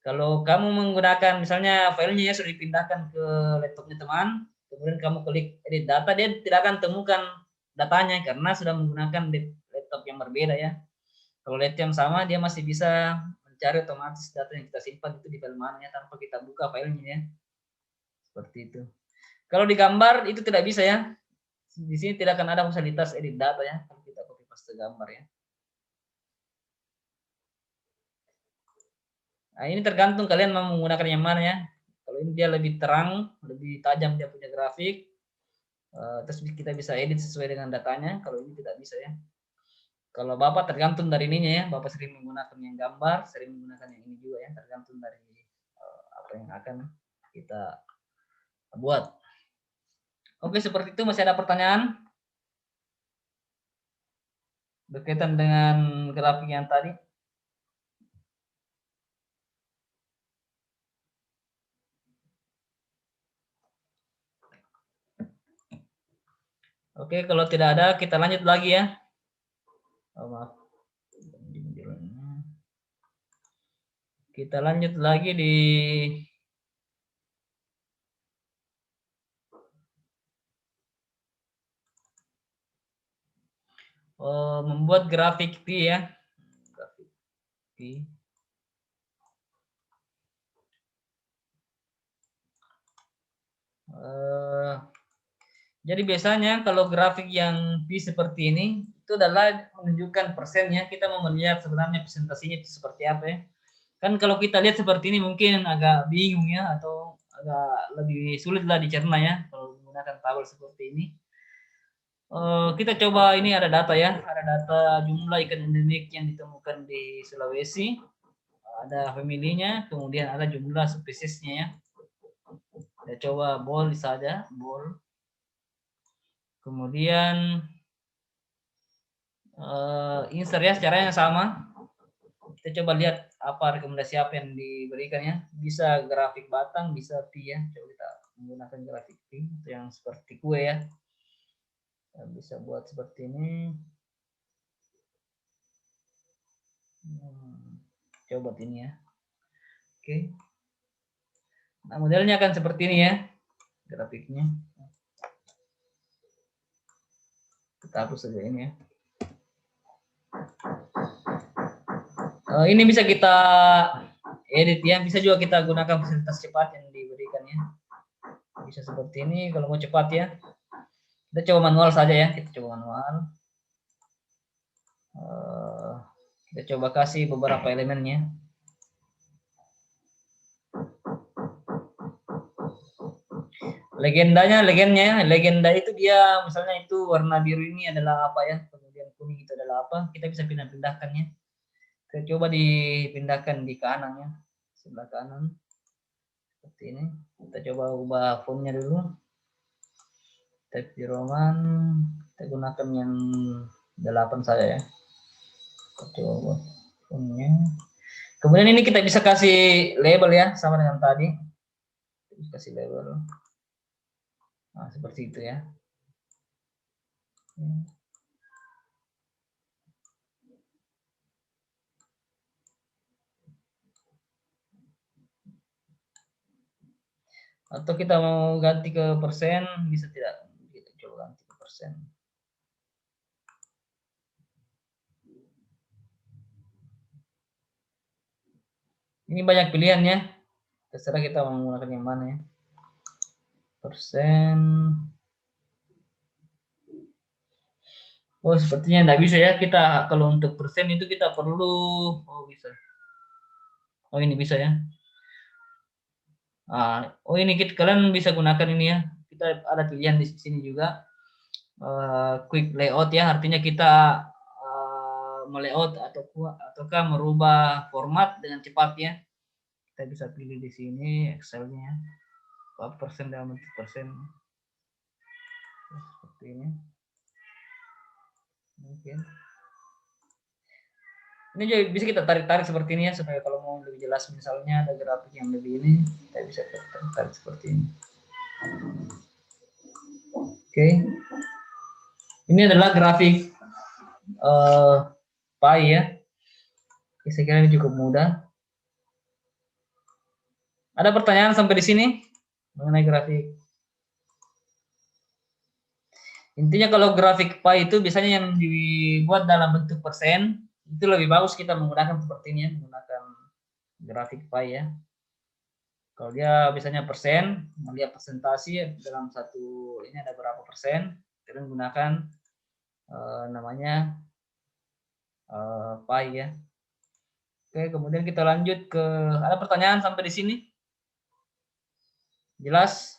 Kalau kamu menggunakan misalnya filenya ya sudah dipindahkan ke laptopnya teman, kemudian kamu klik edit data, dia tidak akan temukan datanya karena sudah menggunakan laptop yang berbeda ya. Kalau laptop yang sama, dia masih bisa mencari otomatis data yang kita simpan itu di file mana ya tanpa kita buka filenya ya. Seperti itu. Kalau di gambar itu tidak bisa ya. Di sini tidak akan ada fasilitas edit data ya kalau kita copy paste gambar ya. Nah, ini tergantung kalian mau menggunakan yang mana ya. Kalau ini dia lebih terang, lebih tajam dia punya grafik, Terus kita bisa edit sesuai dengan datanya. Kalau ini tidak bisa ya. Kalau Bapak tergantung dari ininya ya. Bapak sering menggunakan yang gambar, sering menggunakan yang ini juga ya. Tergantung dari apa yang akan kita buat. Oke, seperti itu. Masih ada pertanyaan berkaitan dengan grafik yang tadi? Oke, kalau tidak ada, kita lanjut lagi ya. Oh, maaf. Kita lanjut lagi di membuat grafik P ya. Grafik P. Jadi biasanya kalau grafik yang P seperti ini itu adalah menunjukkan persennya. Kita mau melihat sebenarnya presentasinya itu seperti apa ya. Kan kalau kita lihat seperti ini mungkin agak bingung ya, atau agak lebih sulit lah dicerna ya kalau menggunakan tabel seperti ini. Kita coba, ini ada data ya, ada data jumlah ikan endemik yang ditemukan di Sulawesi, ada familinya, kemudian ada jumlah spesiesnya ya. Kita coba bold saja, bold. Kemudian insert ya, caranya sama. Kita coba lihat apa rekomendasi apa yang diberikan ya. Bisa grafik batang, bisa P ya. Coba kita menggunakan grafik P yang seperti kue ya. Kita bisa buat seperti ini. Coba ini ya. Oke. Nah, modelnya akan seperti ini ya, grafiknya. Kita hapus saja ini ya. Ini bisa kita edit ya, bisa juga kita gunakan fasilitas cepat yang diberikan ya. Bisa seperti ini kalau mau cepat ya. Kita coba manual saja ya, kita coba manual. Kita coba kasih beberapa elemennya. Legenda itu dia misalnya itu warna biru ini adalah apa ya, kemudian kuning itu adalah apa, kita bisa pindah-pindahkannya. Kita coba dipindahkan di kanan ya, sebelah kanan seperti ini. Kita coba ubah fontnya dulu, teks di Roman, kita gunakan yang 8 saja ya. Kita coba fontnya. Kemudian ini kita bisa kasih label ya, sama dengan tadi. Kita bisa kasih label. Nah, seperti itu ya. Atau kita mau ganti ke persen, bisa tidak? Kita coba ganti ke persen. Ini banyak pilihannya. Terserah kita mau menggunakan yang mana ya. Persen. Oh, sepertinya tidak bisa ya. Kita kalau untuk persen itu kita perlu, oh bisa. Oh, ini bisa ya. Oh, ini kalian bisa gunakan ini ya. Kita ada pilihan di sini juga. Quick layout ya, artinya kita melayout ataukah merubah format dengan cepat ya. Kita bisa pilih di sini Excelnya. Persen dalam bentuk persen. Seperti ini. Mungkin. Ini juga bisa kita tarik-tarik seperti ini ya, supaya kalau mau lebih jelas misalnya ada grafik yang lebih ini, kita bisa tarik seperti ini. Oke. Ini adalah grafik pie ya. Saya kira ini cukup mudah. Ada pertanyaan sampai di sini mengenai grafik? Intinya kalau grafik pie itu biasanya yang dibuat dalam bentuk persen, itu lebih bagus kita menggunakan seperti ini ya, menggunakan grafik pie ya. Kalau dia biasanya persen, melihat presentasi dalam satu ini ada berapa persen, kita menggunakan namanya pie ya. Oke, kemudian kita lanjut ke, ada pertanyaan sampai di sini? Jelas?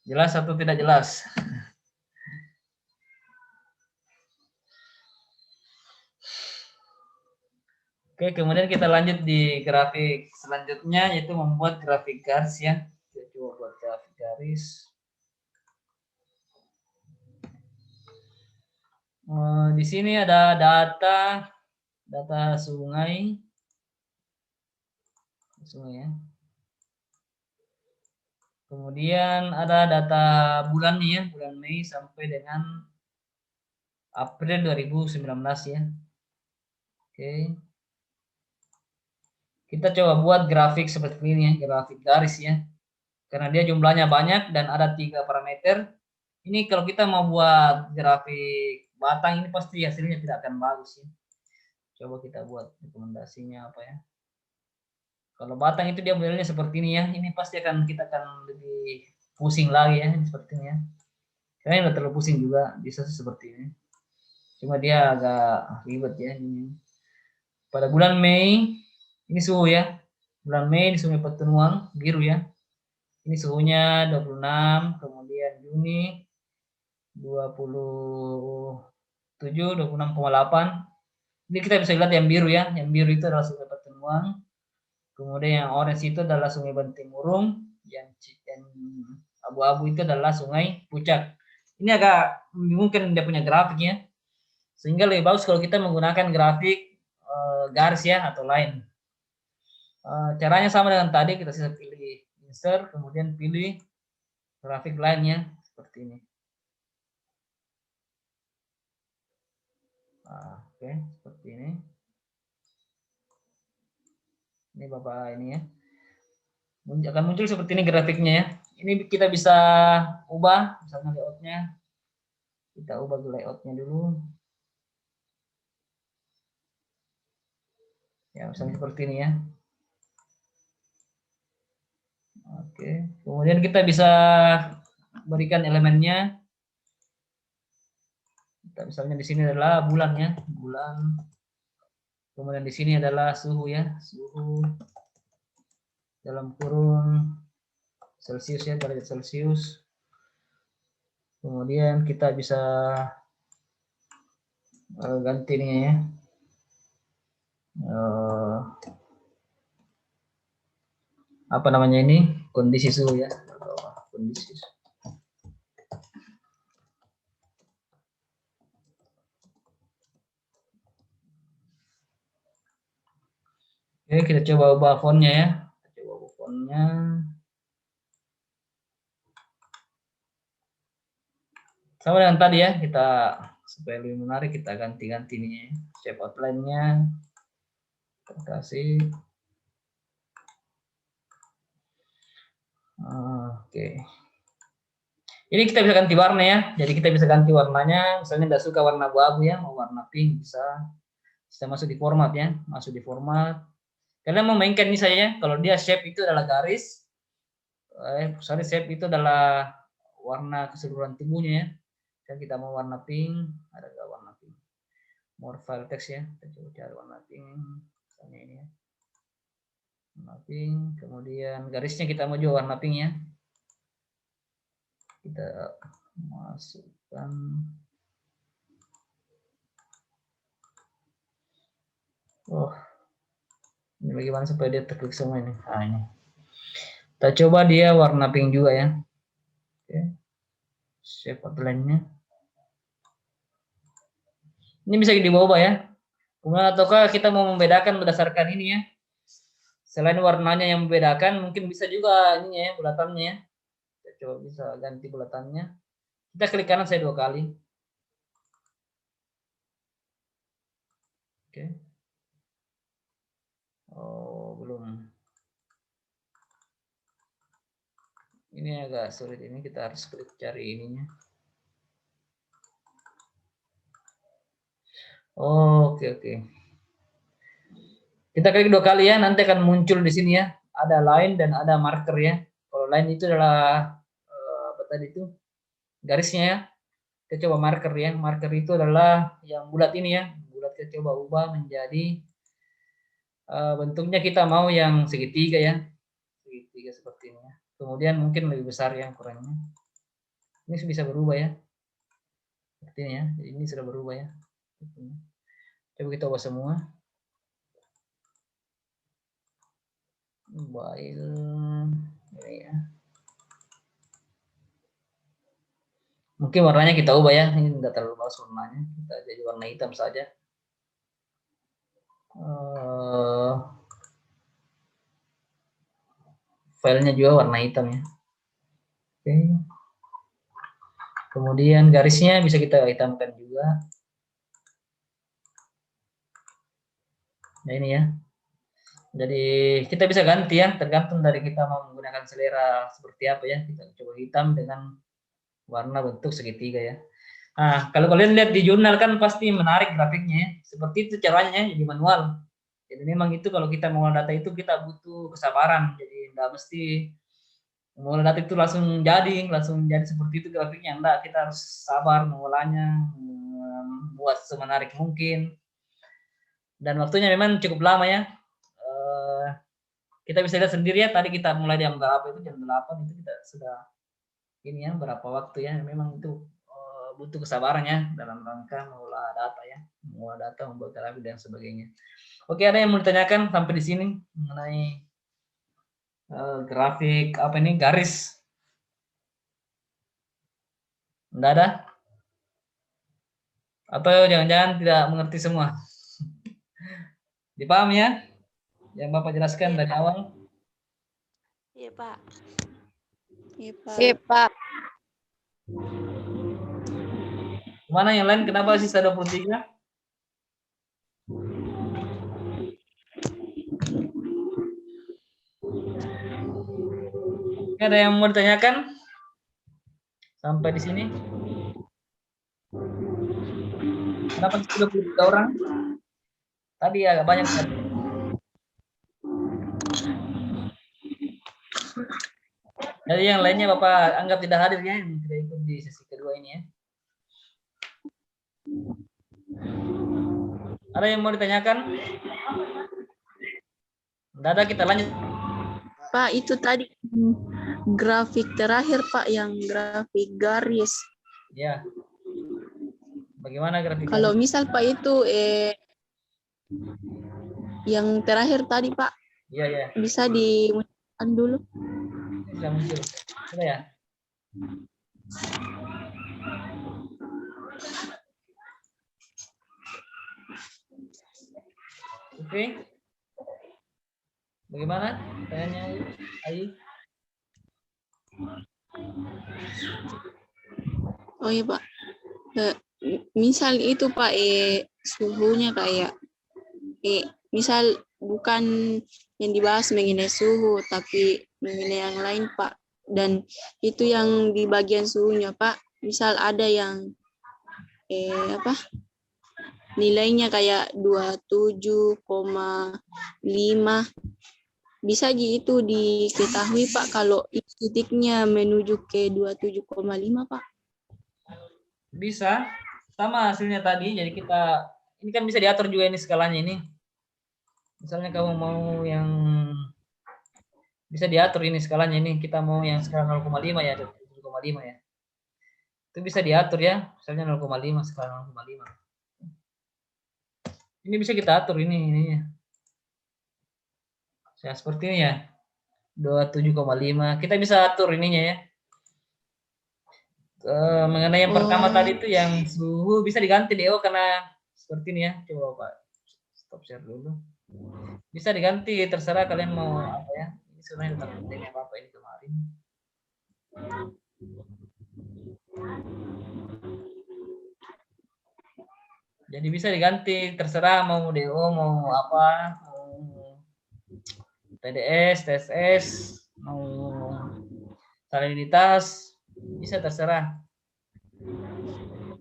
Jelas atau tidak jelas? Oke, kemudian kita lanjut di grafik selanjutnya, yaitu membuat grafik garis ya. Kita coba buat grafik garis. Di sini ada data sungai ya. Kemudian ada data bulannya ya, bulan Mei sampai dengan April 2019 ya. Oke. Kita coba buat grafik seperti ini ya, grafik garis ya. Karena dia jumlahnya banyak dan ada 3 parameter. Ini kalau kita mau buat grafik batang ini pasti hasilnya tidak akan bagus ya. Coba kita buat rekomendasinya apa ya. Kalau batang itu dia modelnya seperti ini ya. Ini pasti kita akan lebih pusing lagi ya seperti ini ya. Karena ini udah terlalu pusing juga, bisa seperti ini. Cuma dia agak ribet ya ini. Pada bulan Mei ini suhu ya. Bulan Mei di Sungai Petunuang biru ya. Ini suhunya 26, kemudian Juni 27, 26,8. Ini kita bisa lihat yang biru ya. Yang biru itu adalah Sungai Petunuang. Kemudian yang orange itu adalah Sungai Bantimurung. Yang abu-abu itu adalah Sungai Pucak. Ini agak membingungkan dia punya grafiknya. Sehingga lebih bagus kalau kita menggunakan grafik garis ya atau line. Caranya sama dengan tadi, kita bisa pilih insert, kemudian pilih grafik line-nya seperti ini. Oke, seperti ini. Ini Bapak ini ya. Akan muncul seperti ini grafiknya ya. Ini kita bisa ubah, misalnya layout-nya. Kita ubah layout-nya dulu. Ya, misalnya seperti ini ya. Oke, kemudian kita bisa berikan elemennya. Kita misalnya di sini adalah bulannya, bulan. Kemudian di sini adalah suhu ya, suhu dalam kurung Celcius ya, derajat Celcius. Kemudian kita bisa ganti ini ya. Apa namanya ini, kondisi suhu ya, kondisi suhu. Oke, kita coba ubah fontnya ya. Kita coba ubah fontnya. Sama dengan tadi ya, kita supaya lebih menarik kita ganti-ganti ini ya. Shape outline-nya kita kasih. Oke. Ini kita bisa ganti warna ya. Jadi kita bisa ganti warnanya. Misalnya tidak suka warna abu-abu ya, mau warna pink bisa masuk di format ya, masuk di format. Kalian mau mainkan ini saya ya. Kalau dia shape itu adalah garis, shape itu adalah warna keseluruhan tubuhnya ya. Kan kita mau warna pink, ada nggak warna pink? More file text ya. Kita coba cari warna pink. Misalnya ini ya. Warna pink, kemudian garisnya kita mau juga warna pink ya. Kita masukkan ini bagaimana supaya dia terklik semua ini. Nah ini kita coba dia warna pink juga ya. Oke. Shape outline-nya ini bisa diubah ya. Kemudian ataukah kita mau membedakan berdasarkan ini ya, selain warnanya yang membedakan, mungkin bisa juga ini ya, bulatannya ya. Kita coba bisa ganti bulatannya. Kita klik kanan saya 2 kali. Oke. Oh, belum. Ini agak sulit, ini kita harus klik cari ininya. Oke. Kita klik 2 kali ya, nanti akan muncul di sini ya. Ada line dan ada marker ya. Kalau line itu adalah apa tadi itu? Garisnya ya. Kita coba marker ya. Marker itu adalah yang bulat ini ya. Bulat kita coba ubah menjadi bentuknya kita mau yang segitiga ya. Segitiga seperti ini ya. Kemudian mungkin lebih besar ya ukurannya. Ini bisa berubah ya. Sepertinya ya. Jadi ini sudah berubah ya. Coba kita ubah semua. Mobile ini ya. Mungkin warnanya kita ubah ya. Ini enggak terlalu bagus warnanya. Kita jadi warna hitam saja. Filenya juga warna hitam ya. Oke. Kemudian garisnya bisa kita hitamkan juga. Nah ini ya. Jadi kita bisa ganti ya, tergantung dari kita mau menggunakan selera seperti apa ya. Kita coba hitam dengan warna bentuk segitiga ya. Nah, kalau kalian lihat di jurnal kan pasti menarik grafiknya ya. Seperti itu caranya ya, jadi manual. Jadi memang itu kalau kita mengolah data itu kita butuh kesabaran. Jadi enggak mesti mengolah data itu langsung jadi seperti itu grafiknya. Enggak, kita harus sabar mengolahnya, buat semenarik mungkin. Dan waktunya memang cukup lama ya. Kita bisa lihat sendiri ya, tadi kita mulai jam berapa itu, jam 8 itu kita sudah ini ya, berapa waktu ya. Memang itu butuh kesabaran ya dalam rangka mengolah data ya, mengolah data, membuat grafik dan sebagainya. Oke, ada yang mau ditanyakan sampai di sini mengenai grafik apa ini, garis? Enggak ada? Atau jangan-jangan tidak mengerti semua? Dipahami ya? Yang Bapak jelaskan dari awal? Iya, Pak. Iya, Pak. Oke, Pak. Mana yang lain? Kenapa sisa 23? Ada yang mau ditanyakan? Sampai di sini? Kenapa 23 orang? Tadi agak banyak tadi. Jadi yang lainnya Bapak anggap tidak hadir ya, yang tidak ikut di sesi kedua ini ya. Ada yang mau ditanyakan? Tidak ada, kita lanjut. Pak, itu tadi grafik terakhir, Pak, yang grafik garis. Ya. Bagaimana grafik? Kalau misal Pak itu yang terakhir tadi, Pak, Iya, ya. bisa dimunculkan dulu. Bisa muncul. Sudah ya? Oke. Bagaimana? Tanya Ayi. Oh iya, Pak. Misal itu, Pak, suhunya kayak misal bukan yang dibahas mengenai suhu, tapi mengenai yang lain, Pak. Dan itu yang di bagian suhunya, Pak, misal ada yang nilainya kayak 27,5. Bisa itu diketahui, Pak, kalau titiknya menuju ke 27,5, Pak? Bisa. Sama hasilnya tadi. Jadi kita, ini kan bisa diatur juga ini skalanya ini. Misalnya kamu mau yang, bisa diatur ini skalanya ini. Kita mau yang skala 0,5 ya, 0,5 ya. Itu bisa diatur ya. Misalnya 0,5, skala 0,5. Ini bisa kita atur ini. Ya, seperti ini ya. 27,5. Kita bisa atur ininya ya. Mengenai yang pertama tadi itu yang suhu bisa diganti DO karena seperti ini ya. Coba Pak stop share dulu. Bisa diganti, terserah kalian mau apa ya. Ini sebenarnya tentang apa ini kemarin. Jadi bisa diganti, terserah mau DO mau apa, mau TDS, TSS, mau salinitas, bisa terserah.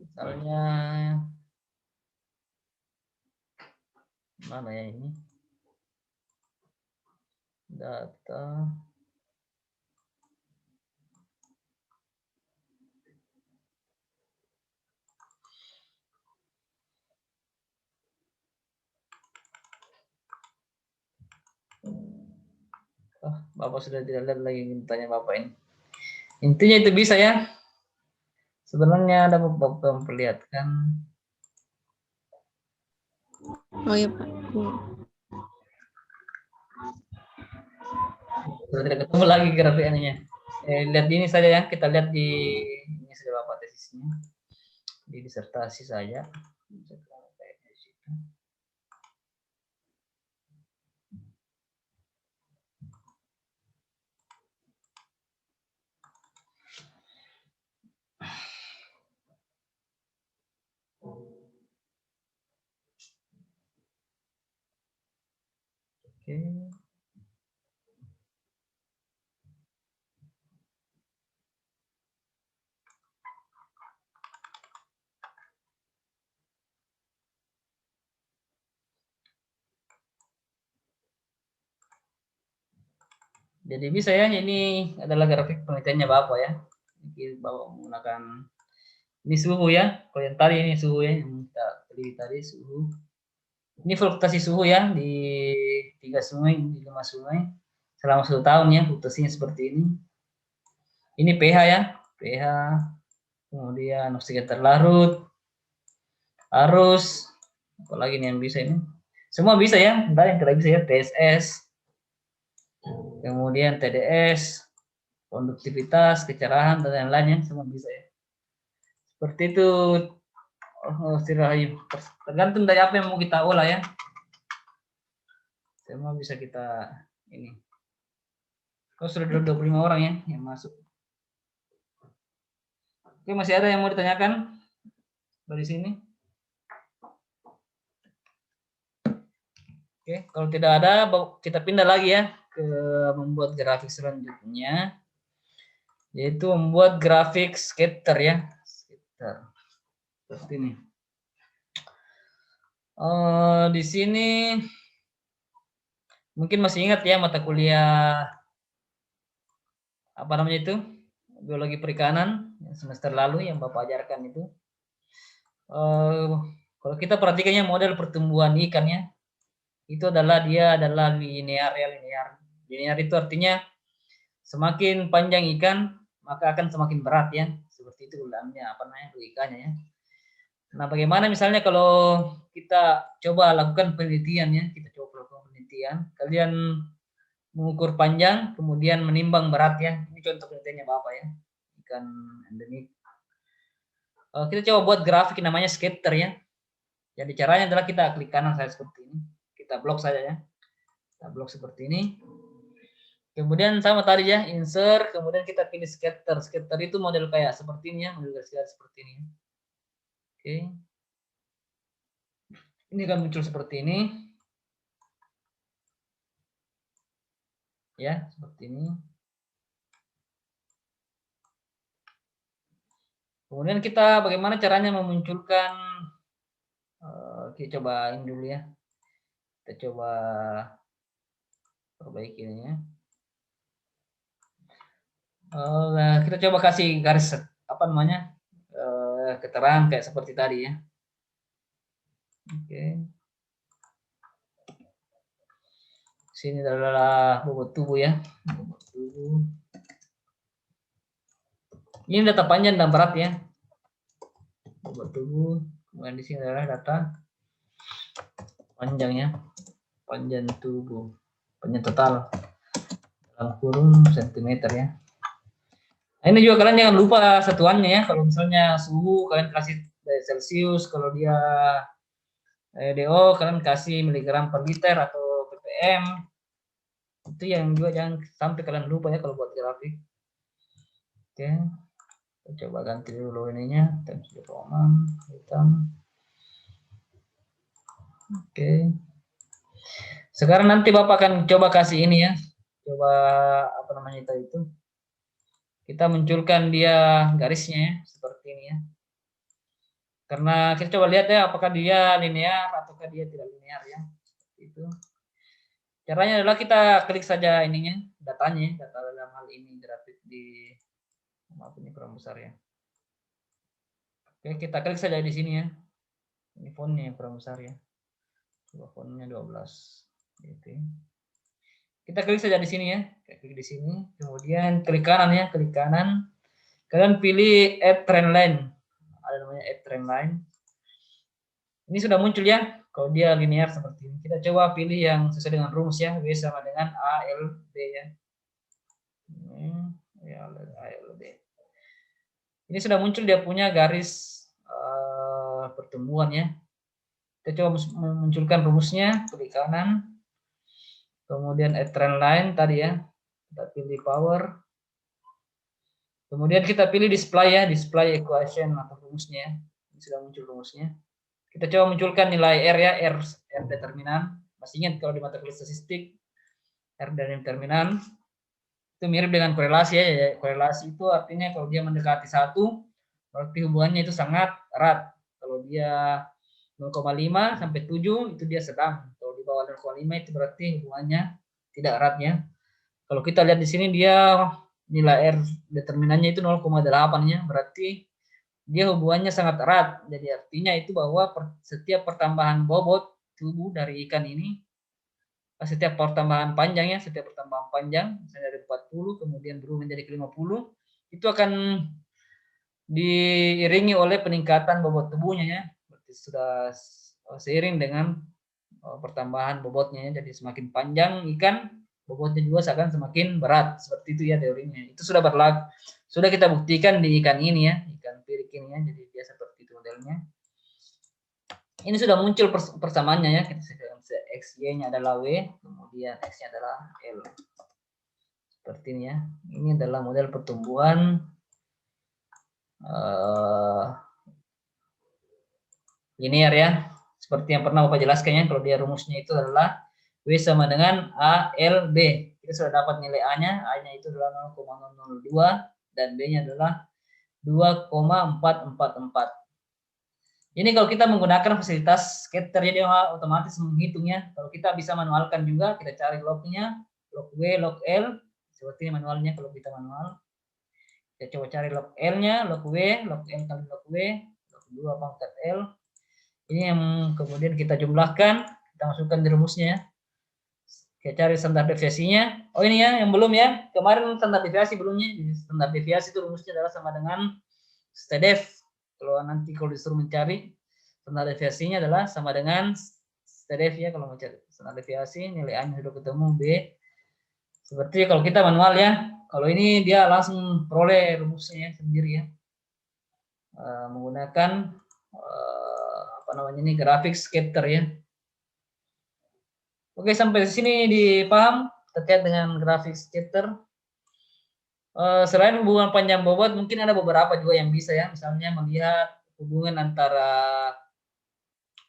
Misalnya mana ya ini? Data. Bapak sudah tidak lihat lagi tanya Bapak ini. Intinya itu bisa ya. Sebenarnya ada beberapa memperlihatkan. Oh ya Pak. Sudah tidak ketemu lagi grafik ininya. Lihat ini saja ya, kita lihat di ini saja Bapak tesisnya. Di disertasi saja. Oke. Jadi bisa ya, ini adalah grafik penelitiannya Bapak ya. Ini Bapak menggunakan ini suhu ya. Kalau yang tadi ini suhu ya, yang kita pilih tadi suhu. Ini fluktuasi suhu ya di 3 sungai, di 5 sungai selama 1 tahun ya, fluktuasinya seperti ini. Ini pH ya, pH, kemudian oksigen terlarut, arus, apalagi nih yang bisa ini. Semua bisa ya, entar yang tidak bisa ya, TSS, kemudian TDS, konduktivitas, kecerahan, dan lain-lainnya, semua bisa ya. Seperti itu, tergantung dari apa yang mau kita olah ya. Semua bisa kita ini. Kalau sudah 25 orang ya yang masuk. Oke, masih ada yang mau ditanyakan dari sini? Oke, kalau tidak ada, kita pindah lagi ya ke membuat grafik selanjutnya, yaitu membuat grafik scatter ya, scatter seperti ini. Di sini mungkin masih ingat ya mata kuliah apa namanya itu, biologi perikanan semester lalu yang Bapak ajarkan itu. Kalau kita perhatikannya model pertumbuhan ikan ya, itu adalah dia adalah linear ya, linear itu artinya semakin panjang ikan maka akan semakin berat ya, seperti itu ulamnya apa namanya ikannya ya. Nah bagaimana misalnya kalau kita coba lakukan penelitian ya, kita coba lakukan penelitian, kalian mengukur panjang kemudian menimbang berat ya, ini contoh penelitiannya Bapak ya, ikan endemik. Kita coba buat grafik namanya scatter ya. Jadi caranya adalah kita klik kanan saya seperti ini, kita blok saja ya, kita blok seperti ini. Kemudian sama tadi ya, insert, kemudian kita pilih scatter. Scatter itu model kayak seperti ini ya, model garis seperti ini. Oke. Ini akan muncul seperti ini. Ya, seperti ini. Kemudian kita bagaimana caranya memunculkan, kita cobain dulu ya. Kita coba perbaiki ini ya. Kita coba kasih garis apa namanya keterangan kayak seperti tadi ya. Oke. Sini adalah bobot tubuh ya. Bobot tubuh. Ini data panjang dan berat ya. Bobot tubuh. Kemudian di sini adalah data panjangnya. Panjang tubuh. Panjang total. Dalam kurung sentimeter ya. Nah, ini juga kalian jangan lupa satuannya ya. Kalau misalnya suhu kalian kasih dari Celcius, kalau dia DO kalian kasih miligram per liter atau ppm. Itu yang juga jangan sampai kalian lupa ya kalau buat grafik. Oke. Kita coba ganti dulu ininya, times Roman hitam. Oke. Sekarang nanti Bapak akan coba kasih ini ya. Coba apa namanya itu? Kita munculkan dia garisnya ya, seperti ini ya. Karena kita coba lihat ya apakah dia linear ataukah dia tidak linear ya. Itu. Caranya adalah kita klik saja ininya, datanya, data dalam hal ini grafik di, maaf ini kurang besar ya. Oke, kita klik saja di sini ya. Ini fontnya yang kurang besar ya. Coba fontnya 12. Gitu. Kita klik saja di sini ya. Klik di sini, kemudian klik kanan ya, klik kanan. Kalian pilih add trend line. Ada namanya add trend line. Ini sudah muncul ya. Kalau dia linear seperti ini. Kita coba pilih yang sesuai dengan rumus ya. W sama dengan ALB ya. ALB. Ini sudah muncul dia punya garis pertumbuhan ya. Kita coba memunculkan rumusnya. Klik kanan. Kemudian add trend line tadi ya. Kita pilih power. Kemudian kita pilih display ya. Display equation atau rumusnya. Ini sudah muncul rumusnya. Kita coba munculkan nilai R ya, R determinan. Masih ingat kalau di mata kuliah statistik, R determinan itu mirip dengan korelasi ya. Korelasi itu artinya kalau dia mendekati 1, berarti hubungannya itu sangat erat. Kalau dia 0,5 sampai 7 itu dia sedang. Kalau di bawah 0,5 itu berarti hubungannya tidak erat ya. Kalau kita lihat di sini dia nilai R determinannya itu 0,8 ya, berarti dia hubungannya sangat erat. Jadi artinya itu bahwa setiap pertambahan bobot tubuh dari ikan ini, setiap pertambahan panjangnya, setiap pertambahan panjang, misalnya dari 40 kemudian berubah menjadi 50, itu akan diiringi oleh peningkatan bobot tubuhnya ya. Berarti sudah seiring dengan pertambahan bobotnya ya. Jadi semakin panjang ikan, bobotnya juga akan semakin berat. Seperti itu ya teorinya. Itu sudah berlaku. Sudah kita buktikan di ikan ini ya, ikan pirik ini ya, jadi dia seperti itu modelnya. Ini sudah muncul persamaannya ya, kita sedang XY-nya adalah W, kemudian X-nya adalah L. Seperti ini ya, ini adalah model pertumbuhan linear ya, seperti yang pernah Bapak jelaskan ya, kalau dia rumusnya itu adalah W sama dengan ALB. Kita sudah dapat nilai A-nya, A-nya itu adalah 0,002, dan B-nya adalah 2,444. Ini kalau kita menggunakan fasilitas scatter, dia otomatis menghitungnya. Kalau kita bisa manualkan juga, kita cari log-nya, log W, log L, seperti manualnya kalau kita manual. Kita coba cari log L-nya, log W, log L kali log W, log 2 pangkat L. Ini yang kemudian kita jumlahkan, kita masukkan di rumusnya. Kita cari standar deviasinya. Oh ini ya, yang belum ya. Kemarin standar deviasi belumnya. Standar deviasi itu rumusnya adalah sama dengan STDEV. Kalau nanti kalau disuruh mencari, standar deviasinya adalah sama dengan STDEV ya. Kalau mau cari standar deviasi, nilai A-nya sudah ketemu B. Seperti kalau kita manual ya. Kalau ini dia langsung peroleh rumusnya sendiri ya. Menggunakan apa namanya ini, grafik scatter ya. Oke, sampai di sini dipaham terkait dengan grafik scatter. Selain hubungan panjang bobot, mungkin ada beberapa juga yang bisa ya. Misalnya melihat hubungan antara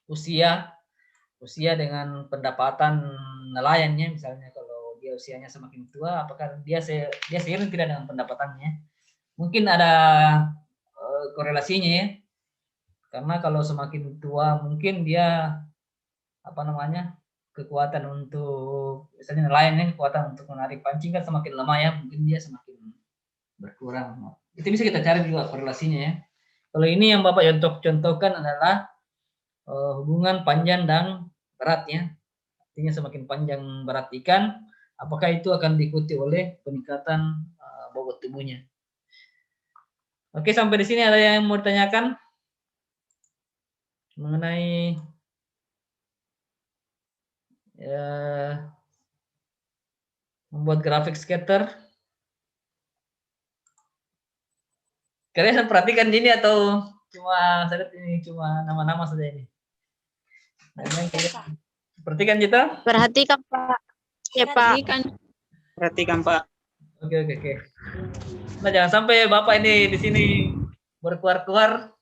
usia dengan pendapatan nelayannya. Misalnya kalau dia usianya semakin tua, apakah dia seiring tidak dengan pendapatannya? Mungkin ada korelasinya ya. Karena kalau semakin tua mungkin dia apa namanya, kekuatan untuk misalnya nelayan, kekuatan untuk menarik pancing kan semakin lemah ya, mungkin dia semakin berkurang. Itu bisa kita cari juga korelasinya ya. Kalau ini yang Bapak contohkan adalah hubungan panjang dan berat ya. Artinya semakin panjang berat ikan, apakah itu akan diikuti oleh peningkatan bobot tubuhnya. Oke, sampai di sini ada yang mau ditanyakan mengenai membuat grafik scatter? Kalian perhatikan ini atau cuma saya lihat ini cuma nama-nama saja ini? Perhatikan kita? Perhatikan Pak. Ya Pak. Perhatikan Pak. Oke. Nah, jangan sampai Bapak ini di sini berkeluar-keluar,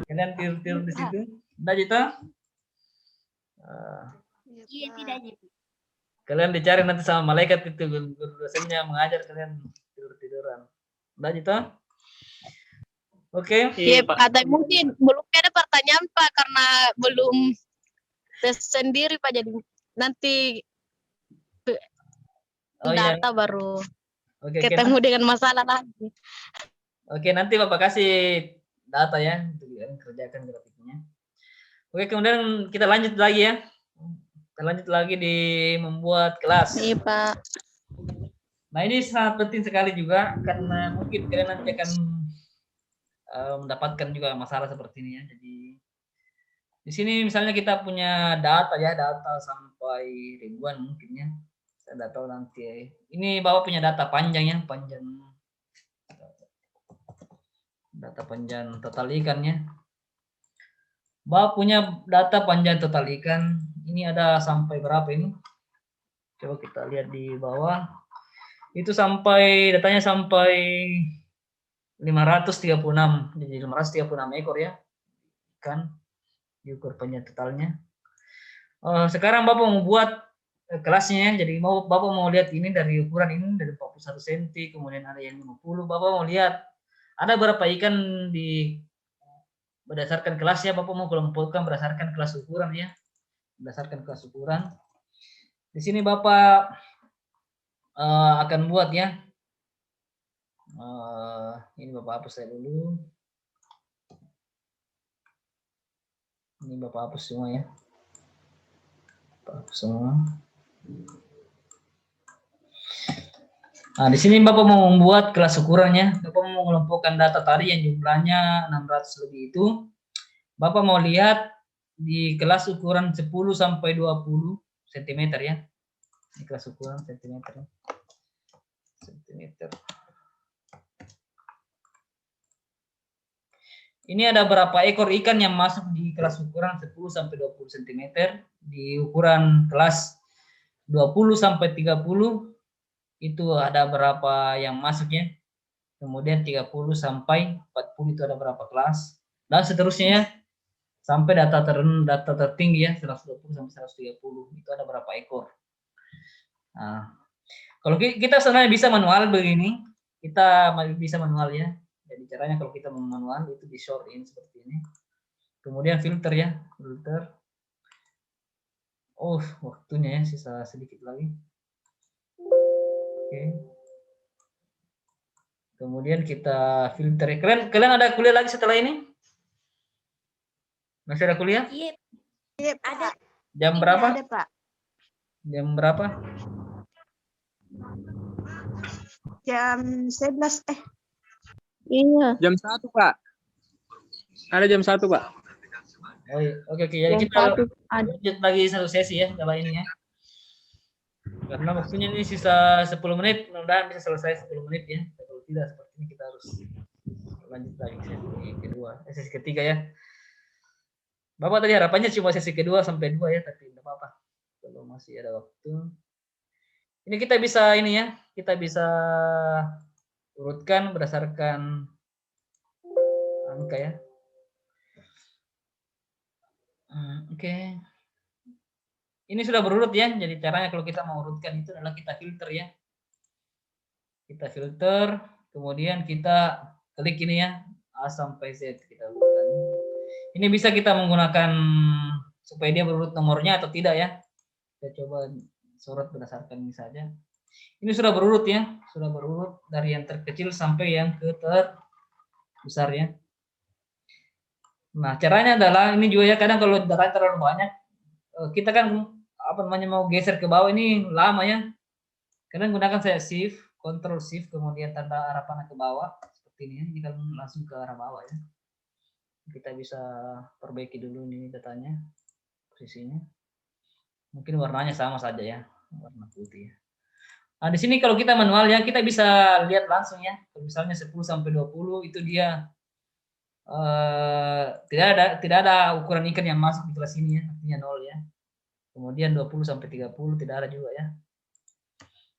kalian tidur di situ. Nah, gitu. Iya, tidak. Kalian dicari nanti sama malaikat itu, guru dosennya mengajar kalian tidur-tiduran. Udah gitu? Oke. Iya Pak, tapi mungkin belum ada pertanyaan Pak karena belum tes sendiri Pak, jadi nanti data baru ketemu dengan masalah lagi. Oke, nanti Bapak kasih data ya untuk kerjakan grafiknya. Oke, kemudian kita lanjut lagi ya. Kita lanjut lagi di membuat kelas. Iya Pak. Nah, ini sangat penting sekali juga karena mungkin kalian nanti akan mendapatkan juga masalah seperti ini ya. Jadi di sini misalnya kita punya data ya, data sampai ribuan mungkin ya. Saya tidak tahu nanti ya. Ini Bapak punya data panjang ya, data panjang total ikannya. Bapak punya data panjang total ikan. Ini ada sampai berapa ini? Coba kita lihat di bawah. Itu sampai datanya sampai 536. Jadi 536 ekor ya ikan diukur panjang totalnya. Sekarang Bapak mau buat kelasnya ya. Jadi Bapak mau lihat ini dari ukuran ini dari 41 cm, kemudian ada yang 50. Bapak mau lihat ada berapa ikan di berdasarkan kelasnya. Bapak mau kelompokkan berdasarkan kelas ukuran ya. Berdasarkan kelas ukuran. Di sini Bapak akan buat ya. Ini Bapak hapus saya dulu. Ini Bapak hapus semua ya. Bapak hapus semua. Nah, di sini Bapak mau membuat kelas ukurannya. Bapak mau mengelompokkan data tadi yang jumlahnya 600 lebih itu. Bapak mau lihat di kelas ukuran 10 sampai 20 cm ya. Ini kelas ukuran cm. Ini ada berapa ekor ikan yang masuk di kelas ukuran 10 sampai 20 cm, di ukuran kelas 20 sampai 30 itu ada berapa yang masuknya. Kemudian 30 sampai 40 itu ada berapa kelas dan seterusnya ya. Sampai data tertinggi ya 120 sampai 130 itu ada berapa ekor. Nah, kalau kita sebenarnya bisa manual begini, kita bisa manual ya. Jadi caranya kalau kita manual itu di short in seperti ini. Kemudian filter ya, filter. Oh, waktunya ya sisa sedikit lagi. Oke. Kemudian kita filter. Kalian ada kuliah lagi setelah ini? Masih ada kuliah? Iya, ada. Jam berapa? Ada, Pak. Jam berapa? Jam 11. Iya. Jam 1, Pak. Ada jam 1, Pak. Oh iya. Oke. Jadi Jam kita 1 ada. lanjut lagi satu sesi ya setelah ini ya. Karena waktunya ini sisa 10 menit, mudah-mudahan bisa selesai 10 menit ya. Kalau tidak seperti ini kita harus lanjut lagi sesi kedua, sesi ketiga ya. Bapak tadi harapannya cuma sesi kedua sampai 2 ya, tapi tidak apa-apa. Kalau masih ada waktu. Ini kita bisa ini ya, kita bisa urutkan berdasarkan angka ya. Oke. Ini sudah berurut ya, jadi caranya kalau kita mau urutkan itu adalah kita filter ya. Kita filter, kemudian kita klik ini ya, A sampai Z kita urutkan. Ini bisa kita menggunakan supaya dia berurut nomornya atau tidak ya. Kita coba sorot berdasarkan ini saja. Ini sudah berurut ya, sudah berurut dari yang terkecil sampai yang ke terbesar ya. Nah, caranya adalah ini juga ya, kadang kalau datanya terlalu banyak, kita kan mau geser ke bawah ini lama ya. Kadang gunakan saya shift, control shift, kemudian tanda arah panah ke bawah seperti ini ya. Ini kan langsung ke arah bawah ya. Kita bisa perbaiki dulu ini datanya, posisinya. Mungkin warnanya sama saja ya, warna putih ya. Nah, di sini kalau kita manual ya, kita bisa lihat langsung ya. Kalau misalnya 10 sampai 20 itu dia tidak ada ukuran ikan yang masuk di kelas ini ya, artinya 0 ya. Kemudian 20 sampai 30 tidak ada juga ya.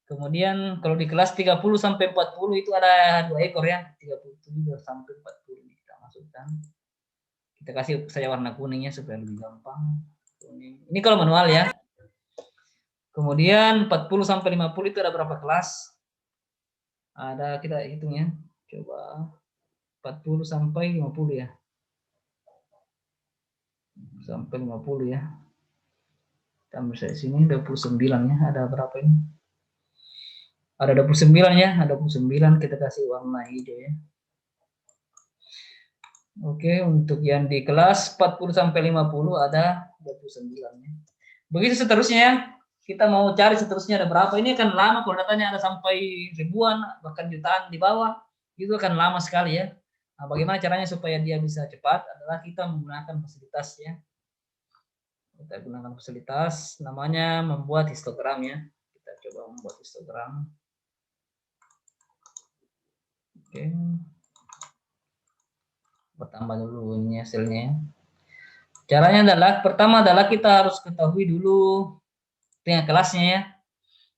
Kemudian kalau di kelas 30 sampai 40 itu ada 2 ekor ya, 37 sampai 40 ini kita masukkan. Kita kasih saja warna kuningnya supaya lebih gampang. Kuning. Ini kalau manual ya. Kemudian 40 sampai 50 itu ada berapa kelas? Ada, kita hitung ya. Coba 40 sampai 50 ya. Sampai 50 ya. Kita ambil saya sini 29 ya. Ada berapa ini? Ada 29 ya. Ada 29, kita kasih warna hijau ya. Oke, untuk yang di kelas 40 sampai 50 ada 29 ya. Begitu seterusnya ya. Kita mau cari seterusnya ada berapa. Ini akan lama kalau datanya ada sampai ribuan bahkan jutaan di bawah. Itu akan lama sekali ya. Nah, bagaimana caranya supaya dia bisa cepat adalah kita menggunakan fasilitas ya. Kita gunakan fasilitas namanya membuat histogram ya. Kita coba membuat histogram. Oke. Pertama dulu ini hasilnya. Caranya adalah pertama adalah kita harus ketahui dulu tengah kelasnya ya.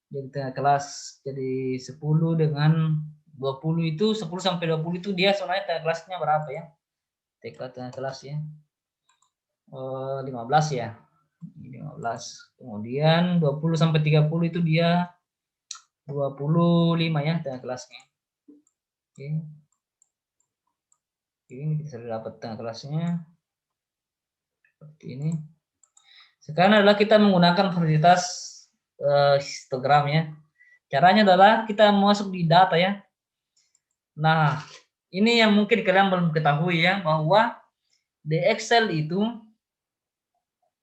Jadi tengah kelas jadi 10 dengan 20 itu 10 sampai 20 itu dia sebenarnya tengah kelasnya berapa ya? TK tengah kelas ya. 15 ya. 15. Kemudian 20 sampai 30 itu dia 25 ya tengah kelasnya. Oke. Ini bisa dapat tengah kelasnya seperti ini. Sekarang adalah kita menggunakan fasilitas histogram ya. Caranya adalah kita masuk di data ya. Nah, ini yang mungkin kalian belum ketahui ya, bahwa di Excel itu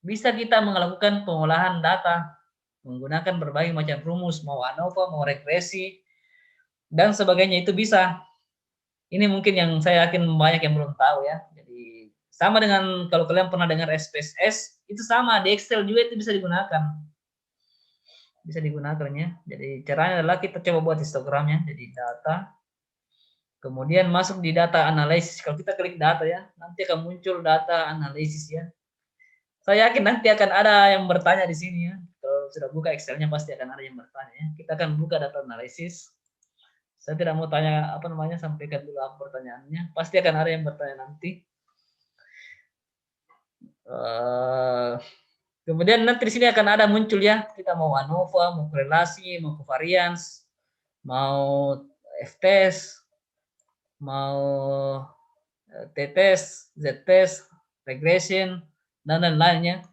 bisa kita melakukan pengolahan data menggunakan berbagai macam rumus, mau ANOVA, mau regresi, dan sebagainya itu bisa. Ini mungkin yang saya yakin banyak yang belum tahu ya. Jadi sama dengan kalau kalian pernah dengar SPSS, itu sama di Excel juga itu bisa digunakan. Bisa digunakannya. Jadi caranya adalah kita coba buat histogramnya. Jadi data, kemudian masuk di data analisis. Kalau kita klik data ya, nanti akan muncul data analisis ya. Saya yakin nanti akan ada yang bertanya di sini ya. Kalau sudah buka Excel-nya pasti akan ada yang bertanya ya. Kita akan buka data analisis. Saya tidak mau tanya apa namanya, sampaikan dulu apa pertanyaannya. Pasti akan ada yang bertanya nanti. Kemudian nanti di sini akan ada muncul ya, kita mau ANOVA, mau korelasi, mau covariance, mau F-test, mau T-test, Z-test, regression, dan lain-lainnya.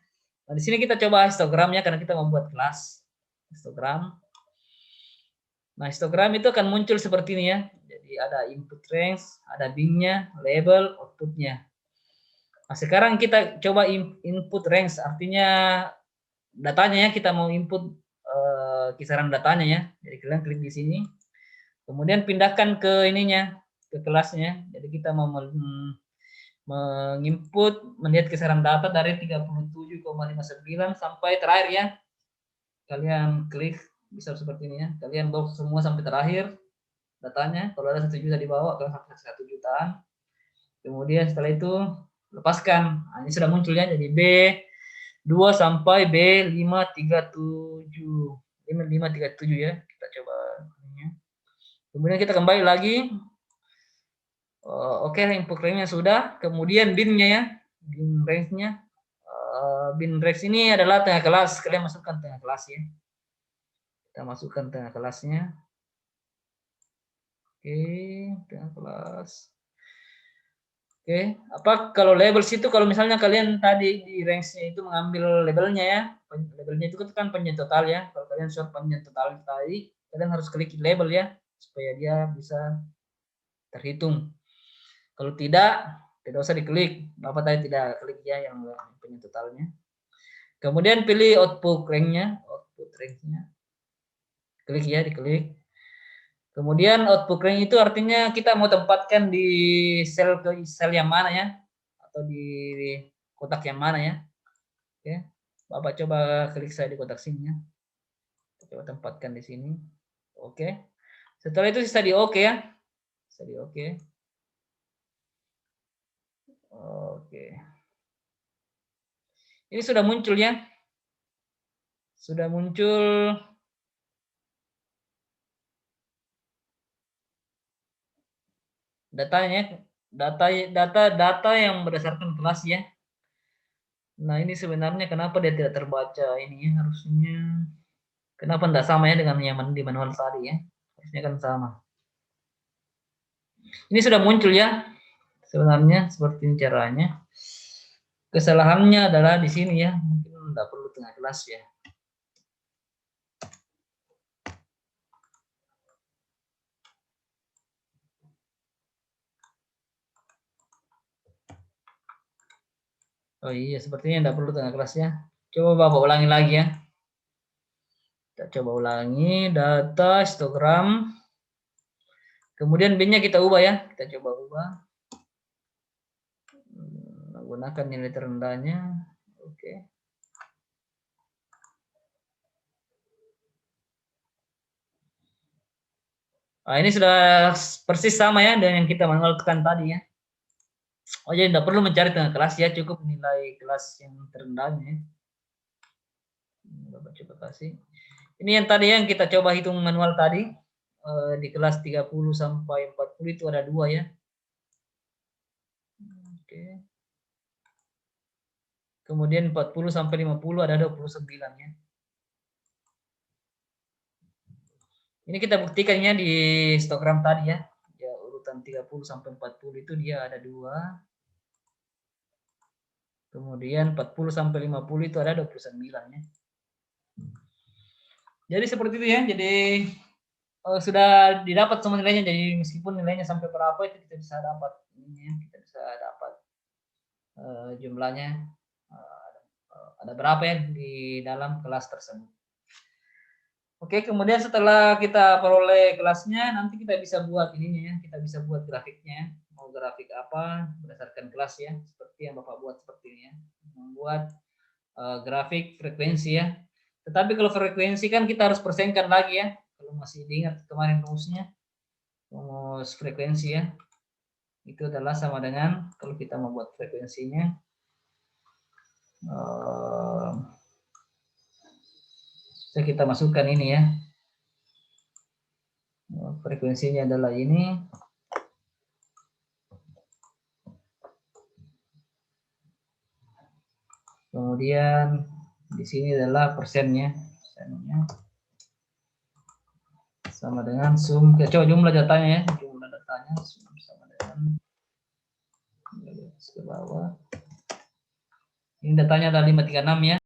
Nah, di sini kita coba histogramnya karena kita membuat kelas histogram. Nah, histogram itu akan muncul seperti ini ya. Jadi ada input range, ada bin-nya, label, output-nya. Nah, sekarang kita coba input range, artinya datanya ya, kita mau input kisaran datanya ya. Jadi kalian klik di sini. Kemudian pindahkan ke ininya, ke kelasnya. Jadi kita mau menginput, melihat kisaran data dari 37,59 sampai terakhir ya. Kalian klik bisa seperti ini ya. Kalian bawa semua sampai terakhir datanya. Kalau ada 1 juta di bawah, kalian sampai 1 jutaan. Kemudian setelah itu lepaskan. Nah, ini sudah muncul ya. Jadi B2 sampai B537. 537 ya. Kita coba. Kemudian kita kembali lagi. Oke, input range-nya sudah. Kemudian bin-nya ya. Bin range-nya. Bin range ini adalah tengah kelas. Kalian masukkan tengah kelas ya. Kita masukkan tengah kelasnya. Oke, tengah kelas. Oke, apa kalau label situ, kalau misalnya kalian tadi di range-nya itu mengambil labelnya ya. Labelnya itu kan panjang total ya. Kalau kalian short panjang total tadi, kalian harus klik label ya, supaya dia bisa terhitung. Kalau tidak usah diklik. Bapak tadi tidak klik ya yang panjang totalnya. Kemudian pilih output range-nya, klik ya, diklik. Kemudian output range itu artinya kita mau tempatkan di sel yang mana ya, atau di kotak yang mana ya. Oke, Bapak coba klik saya di kotak sini ya. Coba tempatkan di sini. Oke. Setelah itu sisa di oke ya. Sisa di oke. Oke. Ini sudah muncul ya. Sudah muncul datanya, data yang berdasarkan kelas ya. Nah, ini sebenarnya kenapa dia tidak terbaca ini ya, harusnya kenapa tidak sama ya dengan yang di manual tadi ya. Harusnya kan sama. Ini sudah muncul ya. Sebenarnya seperti ini caranya. Kesalahannya adalah di sini ya. Mungkin tidak perlu tengah kelas ya. Oh iya, sepertinya tidak perlu tengah kelasnya. Coba Bapak ulangi lagi ya. Kita coba ulangi data histogram. Kemudian bin-nya kita ubah ya. Kita coba ubah. Gunakan nilai terendahnya. Oke. Nah, ini sudah persis sama ya dengan yang kita manualkan tadi ya. Oh, jadi tidak perlu mencari tengah kelas ya, cukup nilai kelas yang terendahnya. Bapak coba kasih. Ini yang tadi yang kita coba hitung manual tadi. Di kelas 30 sampai 40 itu ada 2 ya. Oke. Kemudian 40 sampai 50 ada 29 ya. Ini kita buktikannya di histogram tadi ya. Ya, urutan 30 sampai 40 itu dia ada 2. Kemudian 40 sampai 50 itu ada 29 ya. Jadi seperti itu ya. Jadi sudah didapat semua nilainya. Jadi meskipun nilainya sampai berapa itu kita bisa dapat ini ya, kita bisa dapat jumlahnya ada berapa ya di dalam kelas tersebut. Oke, kemudian setelah kita peroleh kelasnya, nanti kita bisa buat ininya ya, kita bisa buat grafiknya. Mau grafik apa berdasarkan kelas ya, seperti yang Bapak buat seperti ini ya. Membuat grafik frekuensi ya. Tetapi kalau frekuensi kan kita harus persenkan lagi ya. Kalau masih diingat kemarin rumusnya, rumus frekuensi ya. Itu adalah sama dengan kalau kita membuat frekuensinya. Kita masukkan ini ya. Frekuensinya adalah ini. Kemudian di sini adalah persennya. Sama dengan sum. Coba jumlah datanya ya. Jumlah datanya sama dengan ke bawah. Ini datanya ada 536 ya.